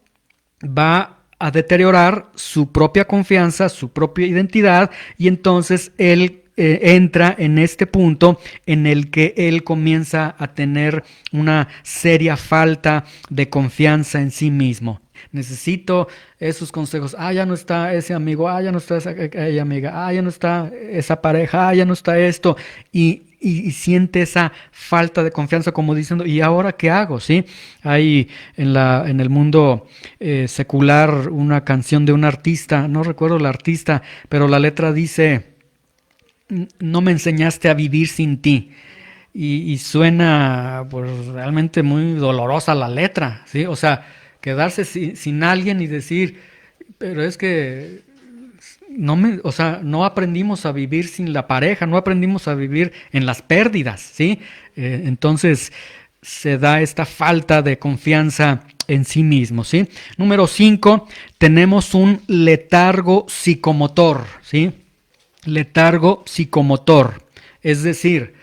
A: va a deteriorar su propia confianza, su propia identidad, y entonces él entra en este punto en el que él comienza a tener una seria falta de confianza en sí mismo. Necesito esos consejos. Ya no está ese amigo. Ya no está esa amiga. Ya no está esa pareja. Ya no está esto. Y siente esa falta de confianza como diciendo, ¿y ahora qué hago? ¿Sí? Hay en el mundo secular una canción de un artista, no recuerdo el artista, pero la letra dice, no me enseñaste a vivir sin ti. Y suena pues realmente muy dolorosa la letra, ¿sí? O sea, quedarse sin alguien y decir, pero es que o sea, no aprendimos a vivir sin la pareja, no aprendimos a vivir en las pérdidas, ¿sí? Entonces se da esta falta de confianza en sí mismo, ¿sí? Número 5, tenemos un letargo psicomotor, ¿sí? Letargo psicomotor, es decir,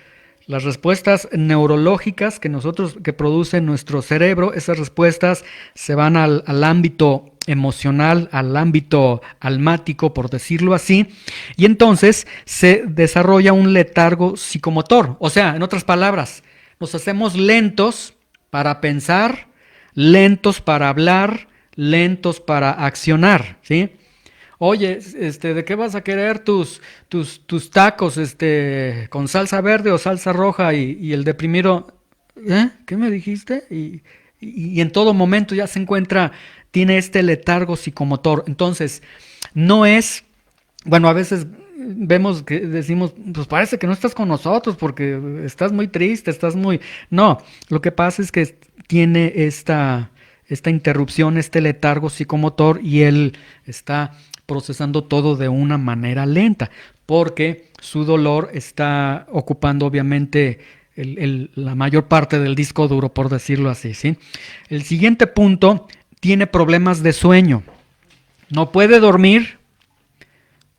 A: las respuestas neurológicas que produce nuestro cerebro, esas respuestas se van al ámbito emocional, al ámbito almático, por decirlo así, y entonces se desarrolla un letargo psicomotor. O sea, en otras palabras, nos hacemos lentos para pensar, lentos para hablar, lentos para accionar, ¿sí? Oye, ¿de qué vas a querer tus tacos, con salsa verde o salsa roja? Y el deprimido, ¿qué me dijiste? Y en todo momento ya se encuentra, tiene este letargo psicomotor. Entonces, no es, bueno, a veces vemos que decimos, pues parece que no estás con nosotros porque estás muy triste, estás muy... No, lo que pasa es que tiene esta interrupción, este letargo psicomotor y él está procesando todo de una manera lenta, porque su dolor está ocupando obviamente la mayor parte del disco duro, por decirlo así, ¿sí? El siguiente punto, tiene problemas de sueño. No puede dormir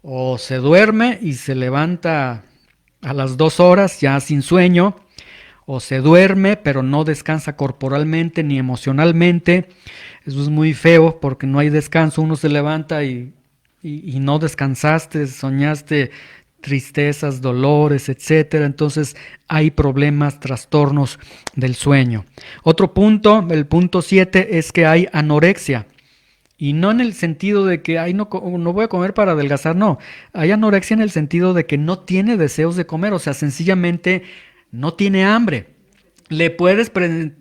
A: o se duerme y se levanta a las 2 horas ya sin sueño, o se duerme pero no descansa corporalmente ni emocionalmente. Eso es muy feo porque no hay descanso, uno se levanta y no descansaste, soñaste tristezas, dolores, etcétera. Entonces hay problemas, trastornos del sueño. Otro punto, el punto 7, es que hay anorexia. Y no en el sentido de que no voy a comer para adelgazar, no. Hay anorexia en el sentido de que no tiene deseos de comer, o sea, sencillamente no tiene hambre. Le puedes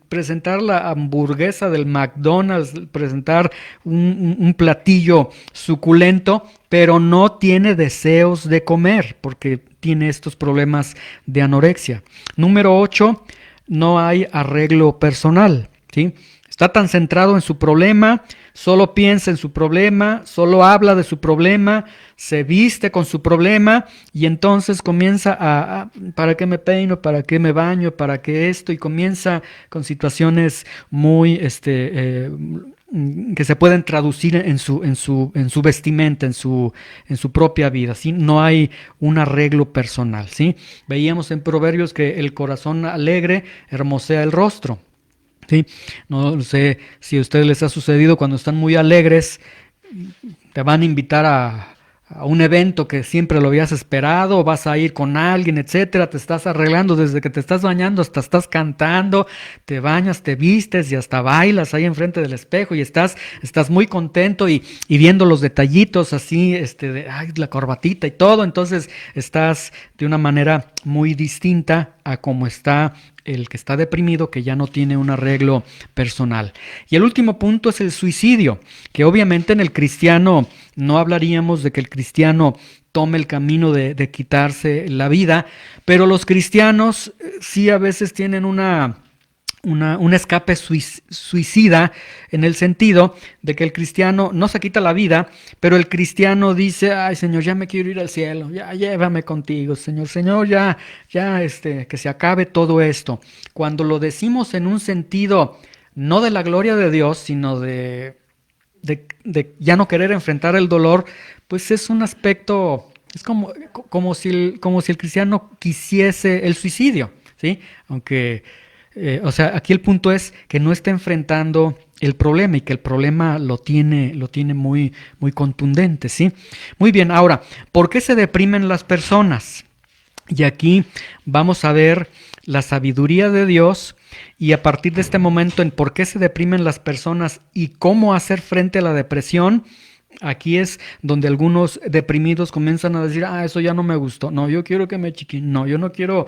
A: presentar la hamburguesa del McDonald's, presentar un platillo suculento, pero no tiene deseos de comer porque tiene estos problemas de anorexia. Número 8, no hay arreglo personal, ¿sí? Está tan centrado en su problema, solo piensa en su problema, solo habla de su problema, se viste con su problema y entonces comienza ¿para qué me peino? ¿Para qué me baño? ¿Para qué esto? Y comienza con situaciones muy, que se pueden traducir en su vestimenta, en su propia vida, ¿sí? No hay un arreglo personal, ¿sí? Veíamos en Proverbios que el corazón alegre hermosea el rostro. Sí, no sé si a ustedes les ha sucedido cuando están muy alegres, te van a invitar a un evento que siempre lo habías esperado, vas a ir con alguien, etcétera, te estás arreglando desde que te estás bañando hasta estás cantando, te bañas, te vistes y hasta bailas ahí enfrente del espejo y estás muy contento y viendo los detallitos así, la corbatita y todo, entonces estás de una manera muy distinta a como está el que está deprimido, que ya no tiene un arreglo personal. Y el último punto es el suicidio, que obviamente en el cristiano no hablaríamos de que el cristiano tome el camino de quitarse la vida, pero los cristianos sí a veces tienen un escape suicida en el sentido de que el cristiano no se quita la vida, pero el cristiano dice, ay Señor, ya me quiero ir al cielo, ya llévame contigo, Señor, ya, que se acabe todo esto. Cuando lo decimos en un sentido no de la gloria de Dios, sino de ya no querer enfrentar el dolor, pues es un aspecto, es como si el cristiano quisiese el suicidio, ¿sí? Aunque... o sea, aquí el punto es que no está enfrentando el problema y que el problema lo tiene muy, muy contundente, ¿sí? Muy bien, ahora, ¿por qué se deprimen las personas? Y aquí vamos a ver la sabiduría de Dios y a partir de este momento en por qué se deprimen las personas y cómo hacer frente a la depresión. Aquí es donde algunos deprimidos comienzan a decir, eso ya no me gustó, no, yo quiero que me chiquen, no, yo no quiero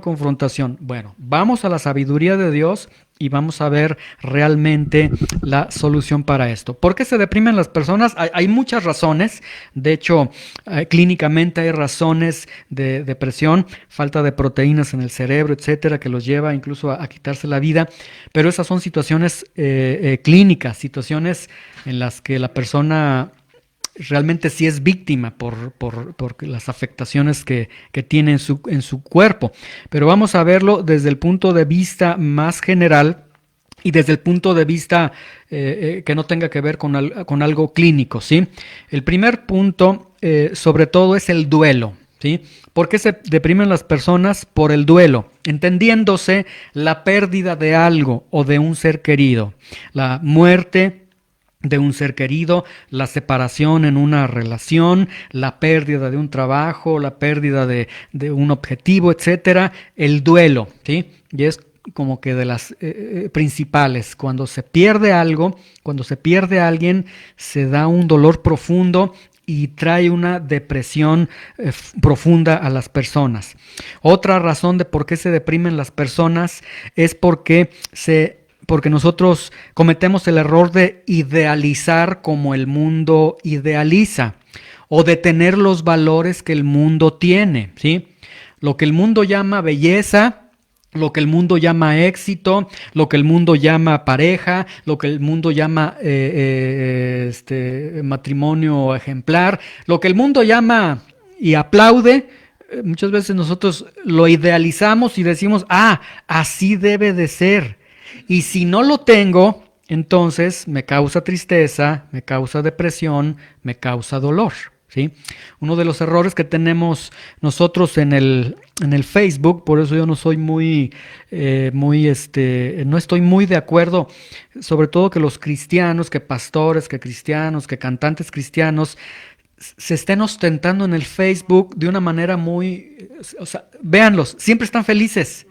A: confrontación. Bueno, vamos a la sabiduría de Dios y vamos a ver realmente la solución para esto. ¿Por qué se deprimen las personas? Hay muchas razones, de hecho, clínicamente hay razones de depresión, falta de proteínas en el cerebro, etcétera, que los lleva incluso a quitarse la vida, pero esas son situaciones clínicas, situaciones en las que la persona realmente sí es víctima por las afectaciones que tiene en su cuerpo. Pero vamos a verlo desde el punto de vista más general y desde el punto de vista que no tenga que ver con algo clínico, ¿sí? El primer punto, sobre todo, es el duelo, ¿sí? ¿Por qué se deprimen las personas? Por el duelo, entendiéndose la pérdida de algo o de un ser querido, la muerte de un ser querido, la separación en una relación, la pérdida de un trabajo, la pérdida de un objetivo, etcétera, el duelo, ¿sí? Y es como que de las principales. Cuando se pierde algo, cuando se pierde a alguien, se da un dolor profundo y trae una depresión profunda a las personas. Otra razón de por qué se deprimen las personas es porque nosotros cometemos el error de idealizar como el mundo idealiza o de tener los valores que el mundo tiene, ¿sí? Lo que el mundo llama belleza, lo que el mundo llama éxito, lo que el mundo llama pareja, lo que el mundo llama matrimonio ejemplar, lo que el mundo llama y aplaude, muchas veces nosotros lo idealizamos y decimos, así debe de ser. Y si no lo tengo, entonces me causa tristeza, me causa depresión, me causa dolor, ¿sí? Uno de los errores que tenemos nosotros en el Facebook, por eso yo no soy no estoy muy de acuerdo, sobre todo que los cristianos, que pastores, que cristianos, que cantantes cristianos se estén ostentando en el Facebook de una manera véanlos, siempre están felices.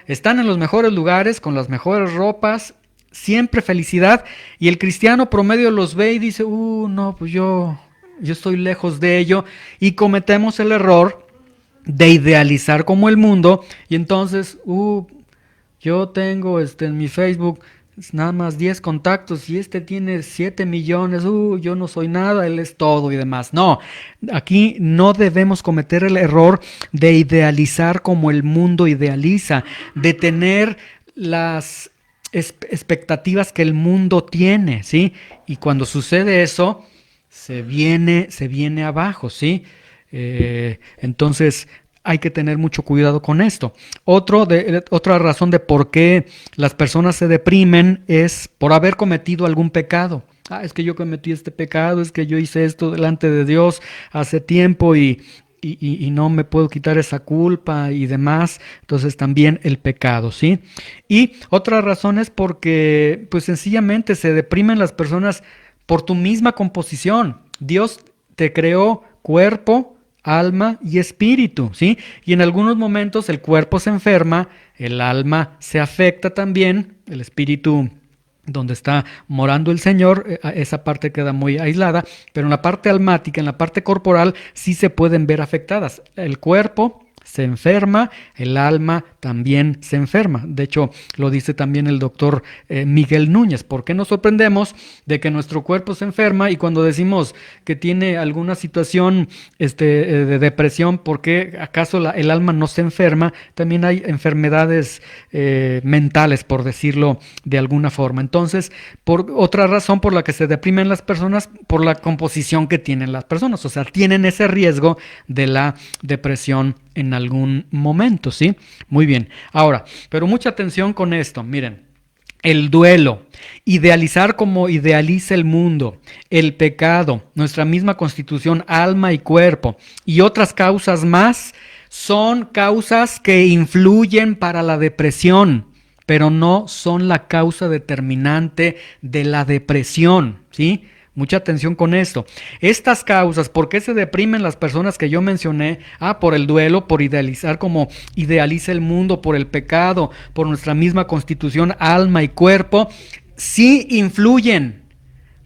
A: Están en los mejores lugares, con las mejores ropas, siempre felicidad. Y el cristiano promedio los ve y dice, no, pues yo estoy lejos de ello. Y cometemos el error de idealizar como el mundo. Y entonces, yo tengo en mi Facebook nada más 10 contactos y este tiene 7 millones, yo no soy nada, él es todo y demás. No, aquí no debemos cometer el error de idealizar como el mundo idealiza, de tener las expectativas que el mundo tiene, ¿sí? Y cuando sucede eso, se viene abajo, ¿sí? Entonces hay que tener mucho cuidado con esto. Otra razón de por qué las personas se deprimen es por haber cometido algún pecado. Es que yo cometí este pecado, es que yo hice esto delante de Dios hace tiempo y no me puedo quitar esa culpa y demás. Entonces también el pecado, ¿sí? Y otra razón es porque pues sencillamente se deprimen las personas por tu misma composición. Dios te creó cuerpo, alma y espíritu, ¿sí? Y en algunos momentos el cuerpo se enferma, el alma se afecta también, el espíritu donde está morando el Señor, esa parte queda muy aislada, pero en la parte almática, en la parte corporal, sí se pueden ver afectadas. El cuerpo se enferma, el alma también se enferma. De hecho, lo dice también el doctor Miguel Núñez. ¿Por qué nos sorprendemos de que nuestro cuerpo se enferma y cuando decimos que tiene alguna situación de depresión, ¿por qué acaso el alma no se enferma? También hay enfermedades mentales, por decirlo de alguna forma. Entonces, por otra razón por la que se deprimen las personas, por la composición que tienen las personas. O sea, tienen ese riesgo de la depresión en algún momento, ¿sí? Muy bien. Ahora, pero mucha atención con esto. Miren, el duelo, idealizar como idealiza el mundo, el pecado, nuestra misma constitución, alma y cuerpo y otras causas más son causas que influyen para la depresión, pero no son la causa determinante de la depresión, ¿sí? Mucha atención con esto. Estas causas, ¿por qué se deprimen las personas que yo mencioné? Por el duelo, por idealizar como idealiza el mundo, por el pecado, por nuestra misma constitución, alma y cuerpo. Sí influyen,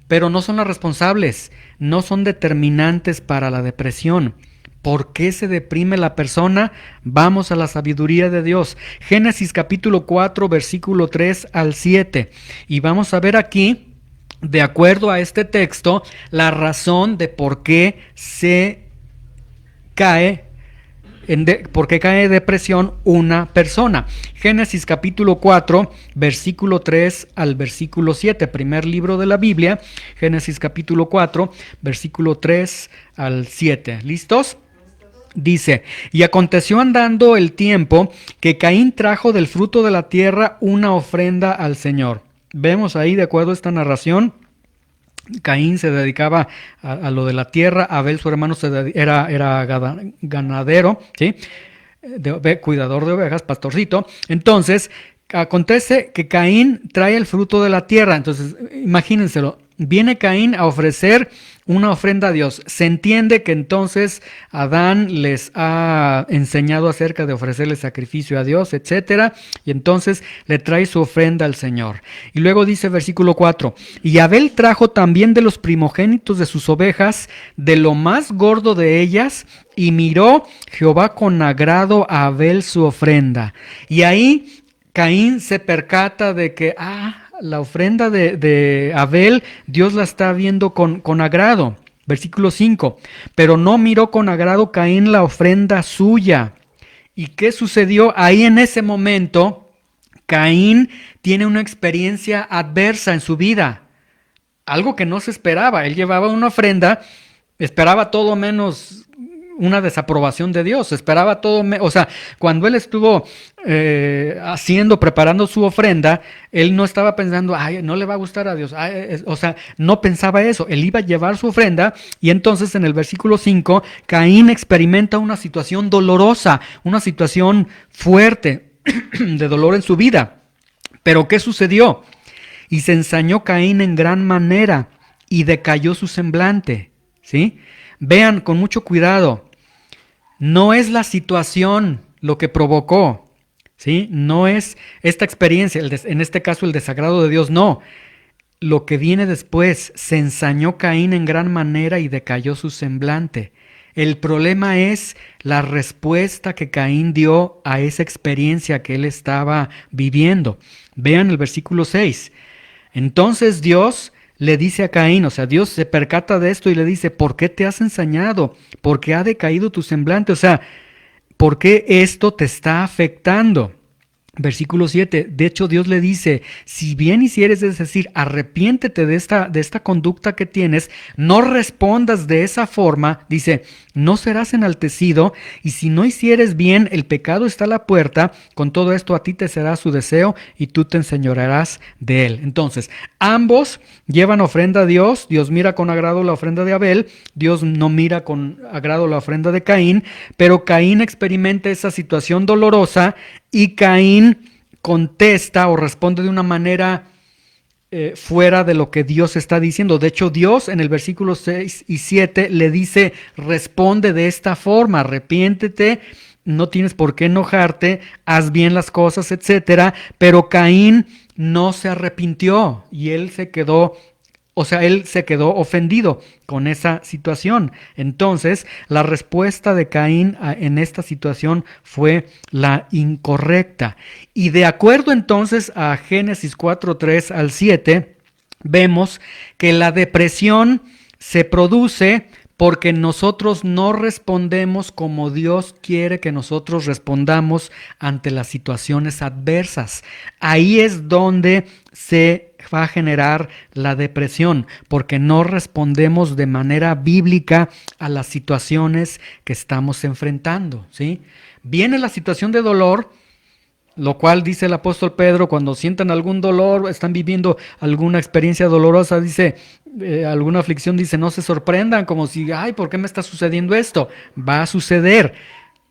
A: pero no son las responsables, no son determinantes para la depresión. ¿Por qué se deprime la persona? Vamos a la sabiduría de Dios. Génesis capítulo 4, versículo 3 al 7. Y vamos a ver aquí, de acuerdo a este texto, la razón de por qué se cae ¿por qué cae en depresión una persona? Génesis capítulo 4, versículo 3 al versículo 7, primer libro de la Biblia, Génesis capítulo 4, versículo 3 al 7. ¿Listos? Dice, y aconteció andando el tiempo que Caín trajo del fruto de la tierra una ofrenda al Señor. Vemos ahí, de acuerdo a esta narración, Caín se dedicaba a lo de la tierra, Abel su hermano era ganadero, ¿sí? Cuidador de ovejas, pastorcito. Entonces, acontece que Caín trae el fruto de la tierra. Entonces, imagínenselo, viene Caín a ofrecer una ofrenda a Dios. Se entiende que entonces Adán les ha enseñado acerca de ofrecerle sacrificio a Dios, etcétera, y entonces le trae su ofrenda al Señor. Y luego dice versículo 4, y Abel trajo también de los primogénitos de sus ovejas, de lo más gordo de ellas, y miró Jehová con agrado a Abel su ofrenda. Y ahí Caín se percata de que, la ofrenda de Abel, Dios la está viendo con agrado. Versículo 5, pero no miró con agrado Caín la ofrenda suya. ¿Y qué sucedió? Ahí en ese momento, Caín tiene una experiencia adversa en su vida. Algo que no se esperaba. Él llevaba una ofrenda, esperaba todo menos una desaprobación de Dios, esperaba todo, o sea, cuando él estuvo preparando su ofrenda, él no estaba pensando, no le va a gustar a Dios, o sea, no pensaba eso, él iba a llevar su ofrenda, y entonces en el versículo 5, Caín experimenta una situación dolorosa, una situación fuerte de dolor en su vida. Pero ¿qué sucedió? Y se ensañó Caín en gran manera, y decayó su semblante, ¿sí? Vean con mucho cuidado, no es la situación lo que provocó, ¿sí? No es esta experiencia, en este caso el desagrado de Dios, no. Lo que viene después, se ensañó Caín en gran manera y decayó su semblante. El problema es la respuesta que Caín dio a esa experiencia que él estaba viviendo. Vean el versículo 6. Entonces Dios le dice a Caín, o sea, Dios se percata de esto y le dice, ¿por qué te has ensañado? ¿Por qué ha decaído tu semblante? O sea, ¿por qué esto te está afectando? Versículo 7, de hecho Dios le dice, si bien hicieres, es decir, arrepiéntete de esta conducta que tienes, no respondas de esa forma, dice, no serás enaltecido, y si no hicieres bien, el pecado está a la puerta, con todo esto a ti te será su deseo, y tú te enseñorearás de él. Entonces, ambos llevan ofrenda a Dios, Dios mira con agrado la ofrenda de Abel, Dios no mira con agrado la ofrenda de Caín, pero Caín experimenta esa situación dolorosa, y Caín contesta o responde de una manera fuera de lo que Dios está diciendo. De hecho, Dios en el versículo 6 y 7 le dice, responde de esta forma, arrepiéntete, no tienes por qué enojarte, haz bien las cosas, etcétera. Pero Caín no se arrepintió y él se quedó ofendido con esa situación. Entonces, la respuesta de Caín en esta situación fue la incorrecta. Y de acuerdo entonces a Génesis 4, 3 al 7, vemos que la depresión se produce porque nosotros no respondemos como Dios quiere que nosotros respondamos ante las situaciones adversas. Ahí es donde se va a generar la depresión, porque no respondemos de manera bíblica a las situaciones que estamos enfrentando, ¿sí? Viene la situación de dolor, lo cual dice el apóstol Pedro, cuando sientan algún dolor, están viviendo alguna experiencia dolorosa, dice, alguna aflicción, dice, no se sorprendan como si, ¿por qué me está sucediendo esto? Va a suceder.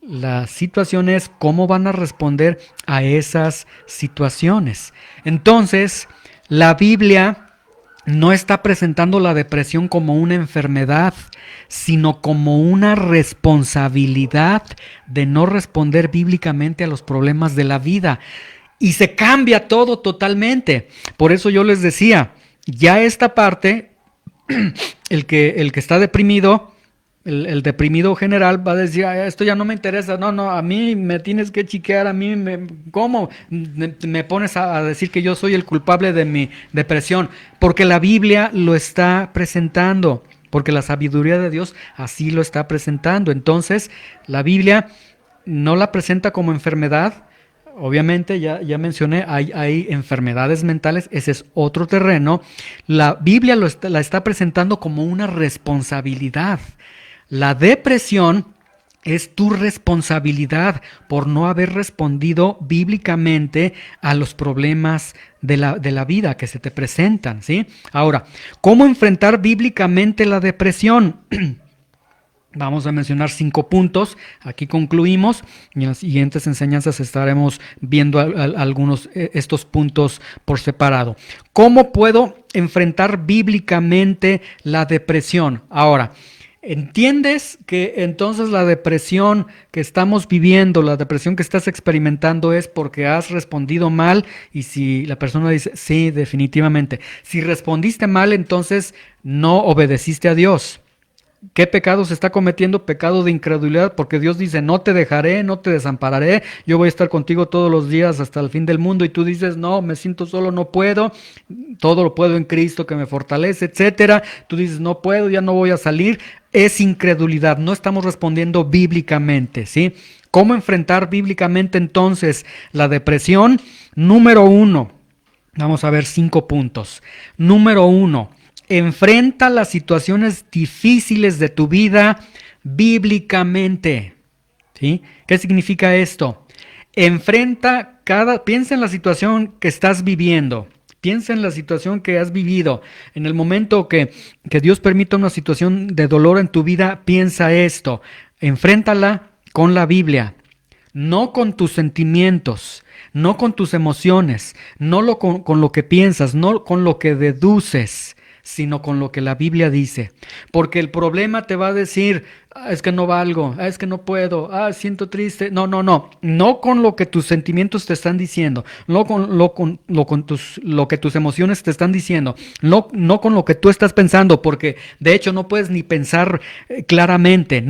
A: La situación es cómo van a responder a esas situaciones. Entonces, la Biblia no está presentando la depresión como una enfermedad, sino como una responsabilidad de no responder bíblicamente a los problemas de la vida. Y se cambia todo totalmente. Por eso yo les decía, ya esta parte, el que está deprimido, el deprimido general va a decir: "Ay, esto ya no me interesa, no, no, a mí me tienes que chiquear, ¿cómo? Me pones a decir que yo soy el culpable de mi depresión", porque la Biblia lo está presentando, porque la sabiduría de Dios así lo está presentando. Entonces, la Biblia no la presenta como enfermedad. Obviamente, ya mencioné, hay enfermedades mentales, ese es otro terreno. La Biblia la está presentando como una responsabilidad. La depresión es tu responsabilidad por no haber respondido bíblicamente a los problemas de la vida que se te presentan, ¿sí? Ahora, ¿cómo enfrentar bíblicamente la depresión? Vamos a mencionar 5 puntos. Aquí concluimos. Y en las siguientes enseñanzas estaremos viendo algunos estos puntos por separado. ¿Cómo puedo enfrentar bíblicamente la depresión? Ahora, ¿entiendes que entonces la depresión que estamos viviendo, la depresión que estás experimentando es porque has respondido mal? Y si la persona dice, sí, definitivamente. Si respondiste mal, entonces no obedeciste a Dios. ¿Qué pecado se está cometiendo? Pecado de incredulidad, porque Dios dice: no te dejaré, no te desampararé, yo voy a estar contigo todos los días hasta el fin del mundo. Y tú dices: no, me siento solo, no puedo, todo lo puedo en Cristo que me fortalece, etcétera. Tú dices: no puedo, ya no voy a salir. Es incredulidad, no estamos respondiendo bíblicamente, ¿sí? ¿Cómo enfrentar bíblicamente entonces la depresión? Número 1, vamos a ver 5 puntos. Número 1, enfrenta las situaciones difíciles de tu vida bíblicamente. ¿Sí? ¿Qué significa esto? Piensa en la situación que estás viviendo. Piensa en la situación que has vivido. En el momento que Dios permita una situación de dolor en tu vida, piensa esto. Enfréntala con la Biblia, no con tus sentimientos, no con tus emociones, no con lo que piensas, no con lo que deduces, sino con lo que la Biblia dice. Porque el problema te va a decir: es que no valgo, es que no puedo, siento triste. No, no, no. No con lo que tus sentimientos te están diciendo, no con lo que tus emociones te están diciendo, no con lo que tú estás pensando, porque de hecho no puedes ni pensar claramente,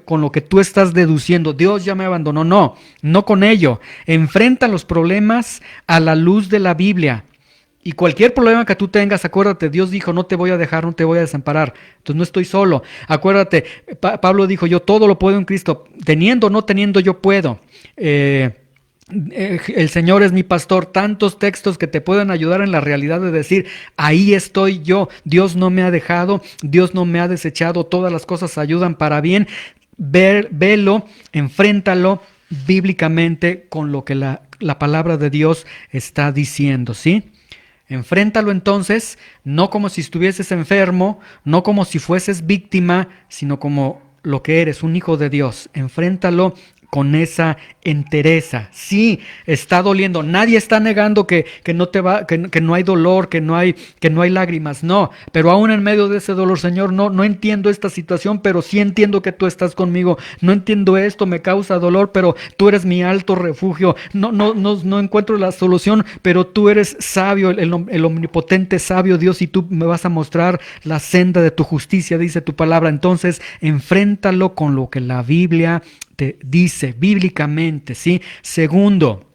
A: con lo que tú estás deduciendo. Dios ya me abandonó. No con ello. Enfrenta los problemas a la luz de la Biblia. Y cualquier problema que tú tengas, acuérdate, Dios dijo: no te voy a dejar, no te voy a desamparar. Entonces no estoy solo. Acuérdate, Pablo dijo: yo todo lo puedo en Cristo. Teniendo o no teniendo, yo puedo. El Señor es mi pastor. Tantos textos que te pueden ayudar en la realidad de decir: ahí estoy yo. Dios no me ha dejado, Dios no me ha desechado. Todas las cosas ayudan para bien. Velo, enfréntalo bíblicamente con lo que la palabra de Dios está diciendo, ¿sí? Enfréntalo entonces, no como si estuvieses enfermo, no como si fueses víctima, sino como lo que eres, un hijo de Dios. Enfréntalo con esa entereza. Sí, está doliendo. Nadie está negando que no hay dolor, que no hay lágrimas. No, pero aún en medio de ese dolor, Señor, no entiendo esta situación, pero sí entiendo que tú estás conmigo. No entiendo esto, me causa dolor, pero tú eres mi alto refugio. No encuentro la solución, pero tú eres sabio, el omnipotente sabio Dios, y tú me vas a mostrar la senda de tu justicia, dice tu palabra. Entonces, enfréntalo con lo que la Biblia te dice bíblicamente, ¿sí? Segundo,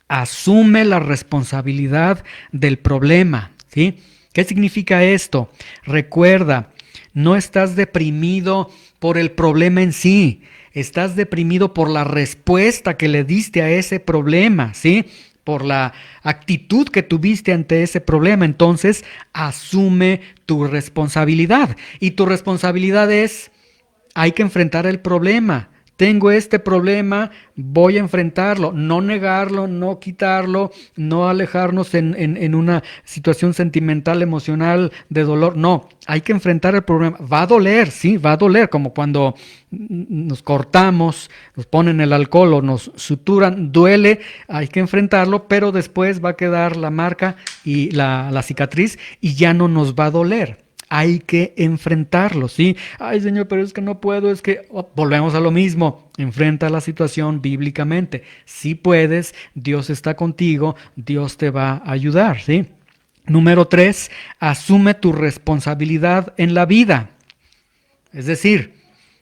A: asume la responsabilidad del problema, ¿sí? ¿Qué significa esto? Recuerda, no estás deprimido por el problema en sí, estás deprimido por la respuesta que le diste a ese problema, ¿sí? Por la actitud que tuviste ante ese problema. Entonces, asume tu responsabilidad. Y tu responsabilidad es: hay que enfrentar el problema. tengo este problema, voy a enfrentarlo, no negarlo, no quitarlo, no alejarnos en una situación sentimental, emocional, de dolor. No, hay que enfrentar el problema. Va a doler, sí, va a doler, como cuando nos cortamos, nos ponen el alcohol o nos suturan, duele, hay que enfrentarlo, pero después va a quedar la marca y la cicatriz y ya no nos va a doler. Hay que enfrentarlo, ¿sí? Ay, Señor, pero es que no puedo, es que volvemos a lo mismo. Enfrenta la situación bíblicamente. Si puedes, Dios está contigo, Dios te va a ayudar, ¿sí? Número 3, asume tu responsabilidad en la vida. Es decir,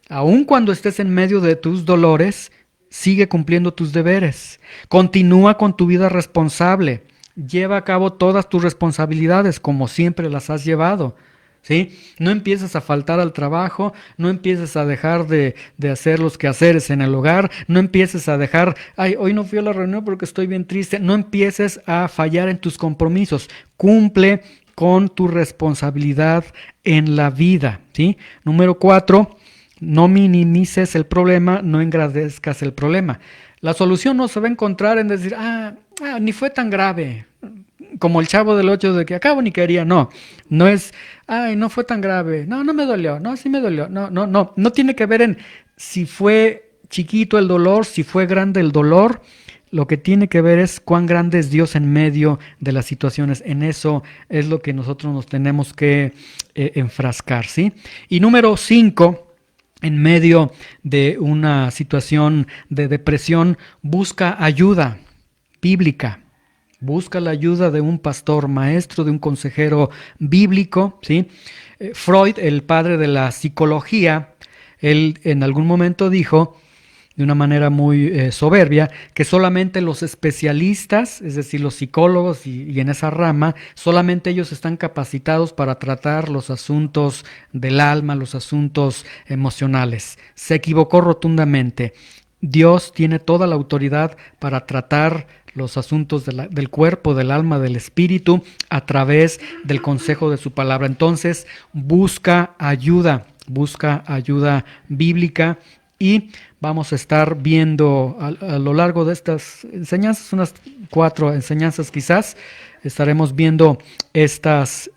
A: aun cuando estés en medio de tus dolores, sigue cumpliendo tus deberes. Continúa con tu vida responsable. Lleva a cabo todas tus responsabilidades como siempre las has llevado. ¿Sí? No empieces a faltar al trabajo, no empieces a dejar de hacer los quehaceres en el hogar, no empieces a dejar, ay, hoy no fui a la reunión porque estoy bien triste, no empieces a fallar en tus compromisos, cumple con tu responsabilidad en la vida, ¿sí? Número 4, no minimices el problema, no engrandezcas el problema. La solución no se va a encontrar en decir, ni fue tan grave, como el Chavo del 8 de que acabo ni quería, no es, ay, no fue tan grave, no me dolió, no, sí me dolió, no tiene que ver en si fue chiquito el dolor, si fue grande el dolor, lo que tiene que ver es cuán grande es Dios en medio de las situaciones, en eso es lo que nosotros nos tenemos que enfrascar, ¿sí? Y número 5, en medio de una situación de depresión, busca ayuda bíblica. Busca la ayuda de un pastor maestro, de un consejero bíblico, ¿sí? Freud, el padre de la psicología, él en algún momento dijo, de una manera muy soberbia, que solamente los especialistas, es decir, los psicólogos y en esa rama, solamente ellos están capacitados para tratar los asuntos del alma, los asuntos emocionales. Se equivocó rotundamente. Dios tiene toda la autoridad para tratar los asuntos del cuerpo, del alma, del espíritu, a través del consejo de su palabra. Entonces, busca ayuda bíblica y vamos a estar viendo a lo largo de estas enseñanzas, unas 4 enseñanzas quizás, estaremos viendo estas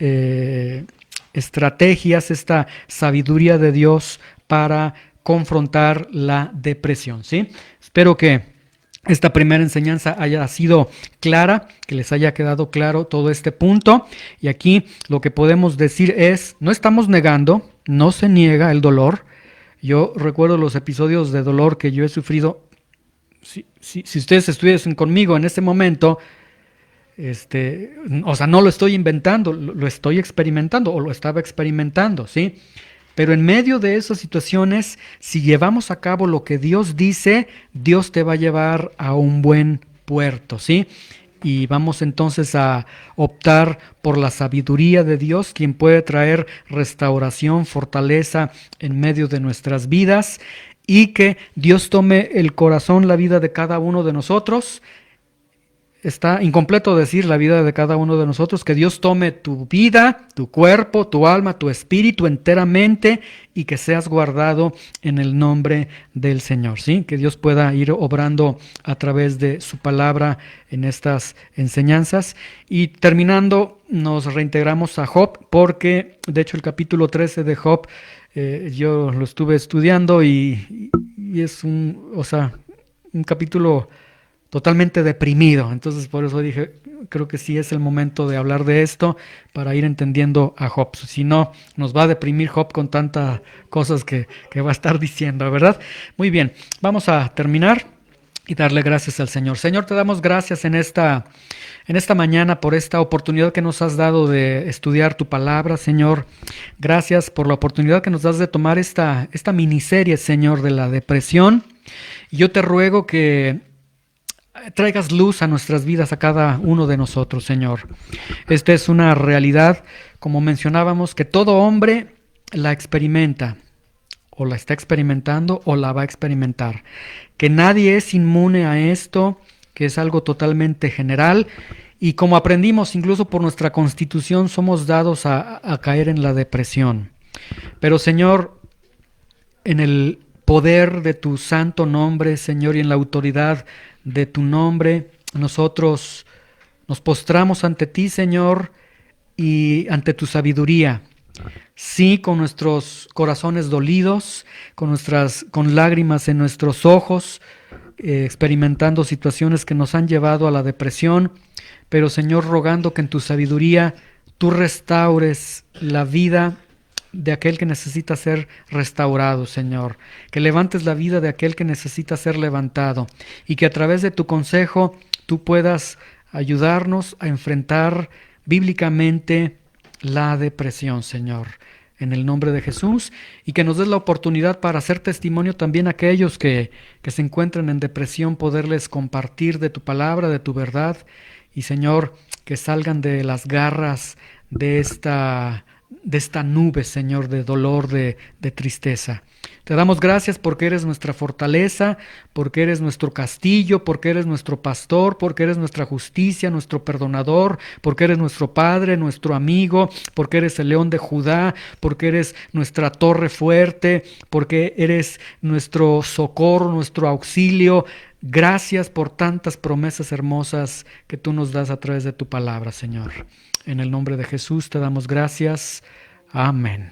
A: estrategias, esta sabiduría de Dios para confrontar la depresión, ¿sí? Espero que esta primera enseñanza haya sido clara, que les haya quedado claro todo este punto. Y aquí lo que podemos decir es, no estamos negando, no se niega el dolor. Yo recuerdo los episodios de dolor que yo he sufrido. Si ustedes estuviesen conmigo en este momento, no lo estoy inventando, lo estoy experimentando o lo estaba experimentando, ¿sí? Pero en medio de esas situaciones, si llevamos a cabo lo que Dios dice, Dios te va a llevar a un buen puerto, ¿sí? Y vamos entonces a optar por la sabiduría de Dios, quien puede traer restauración, fortaleza en medio de nuestras vidas, y que Dios tome el corazón, la vida de cada uno de nosotros. Está incompleto decir la vida de cada uno de nosotros, que Dios tome tu vida, tu cuerpo, tu alma, tu espíritu enteramente y que seas guardado en el nombre del Señor, ¿sí? Que Dios pueda ir obrando a través de su palabra en estas enseñanzas. Y terminando, nos reintegramos a Job, porque de hecho el capítulo 13 de Job, yo lo estuve estudiando y es un capítulo totalmente deprimido. Entonces por eso dije, creo que sí es el momento de hablar de esto para ir entendiendo a Job. Si no, nos va a deprimir Job con tantas cosas que va a estar diciendo, ¿verdad? Muy bien, vamos a terminar y darle gracias al Señor. Señor, te damos gracias en esta mañana por esta oportunidad que nos has dado de estudiar tu palabra, Señor. Gracias por la oportunidad que nos das de tomar esta miniserie, Señor, de la depresión. Y yo te ruego que traigas luz a nuestras vidas, a cada uno de nosotros, Señor. Esta es una realidad, como mencionábamos, que todo hombre la experimenta, o la está experimentando, o la va a experimentar. Que nadie es inmune a esto, que es algo totalmente general, y como aprendimos, incluso por nuestra constitución, somos dados a caer en la depresión. Pero, Señor, en el poder de tu santo nombre, Señor, y en la autoridad de tu nombre, nosotros nos postramos ante ti, Señor, y ante tu sabiduría. Sí, con nuestros corazones dolidos, con lágrimas en nuestros ojos, experimentando situaciones que nos han llevado a la depresión, pero Señor, rogando que en tu sabiduría tú restaures la vida de aquel que necesita ser restaurado, Señor, que levantes la vida de aquel que necesita ser levantado y que a través de tu consejo tú puedas ayudarnos a enfrentar bíblicamente la depresión, Señor, en el nombre de Jesús, y que nos des la oportunidad para hacer testimonio también a aquellos que se encuentran en depresión, poderles compartir de tu palabra, de tu verdad, y Señor, que salgan de las garras de esta nube, Señor, de dolor, de tristeza. Te damos gracias porque eres nuestra fortaleza, porque eres nuestro castillo, porque eres nuestro pastor, porque eres nuestra justicia, nuestro perdonador, porque eres nuestro Padre, nuestro amigo, porque eres el León de Judá, porque eres nuestra torre fuerte, porque eres nuestro socorro, nuestro auxilio. Gracias por tantas promesas hermosas que tú nos das a través de tu palabra, Señor. En el nombre de Jesús te damos gracias. Amén.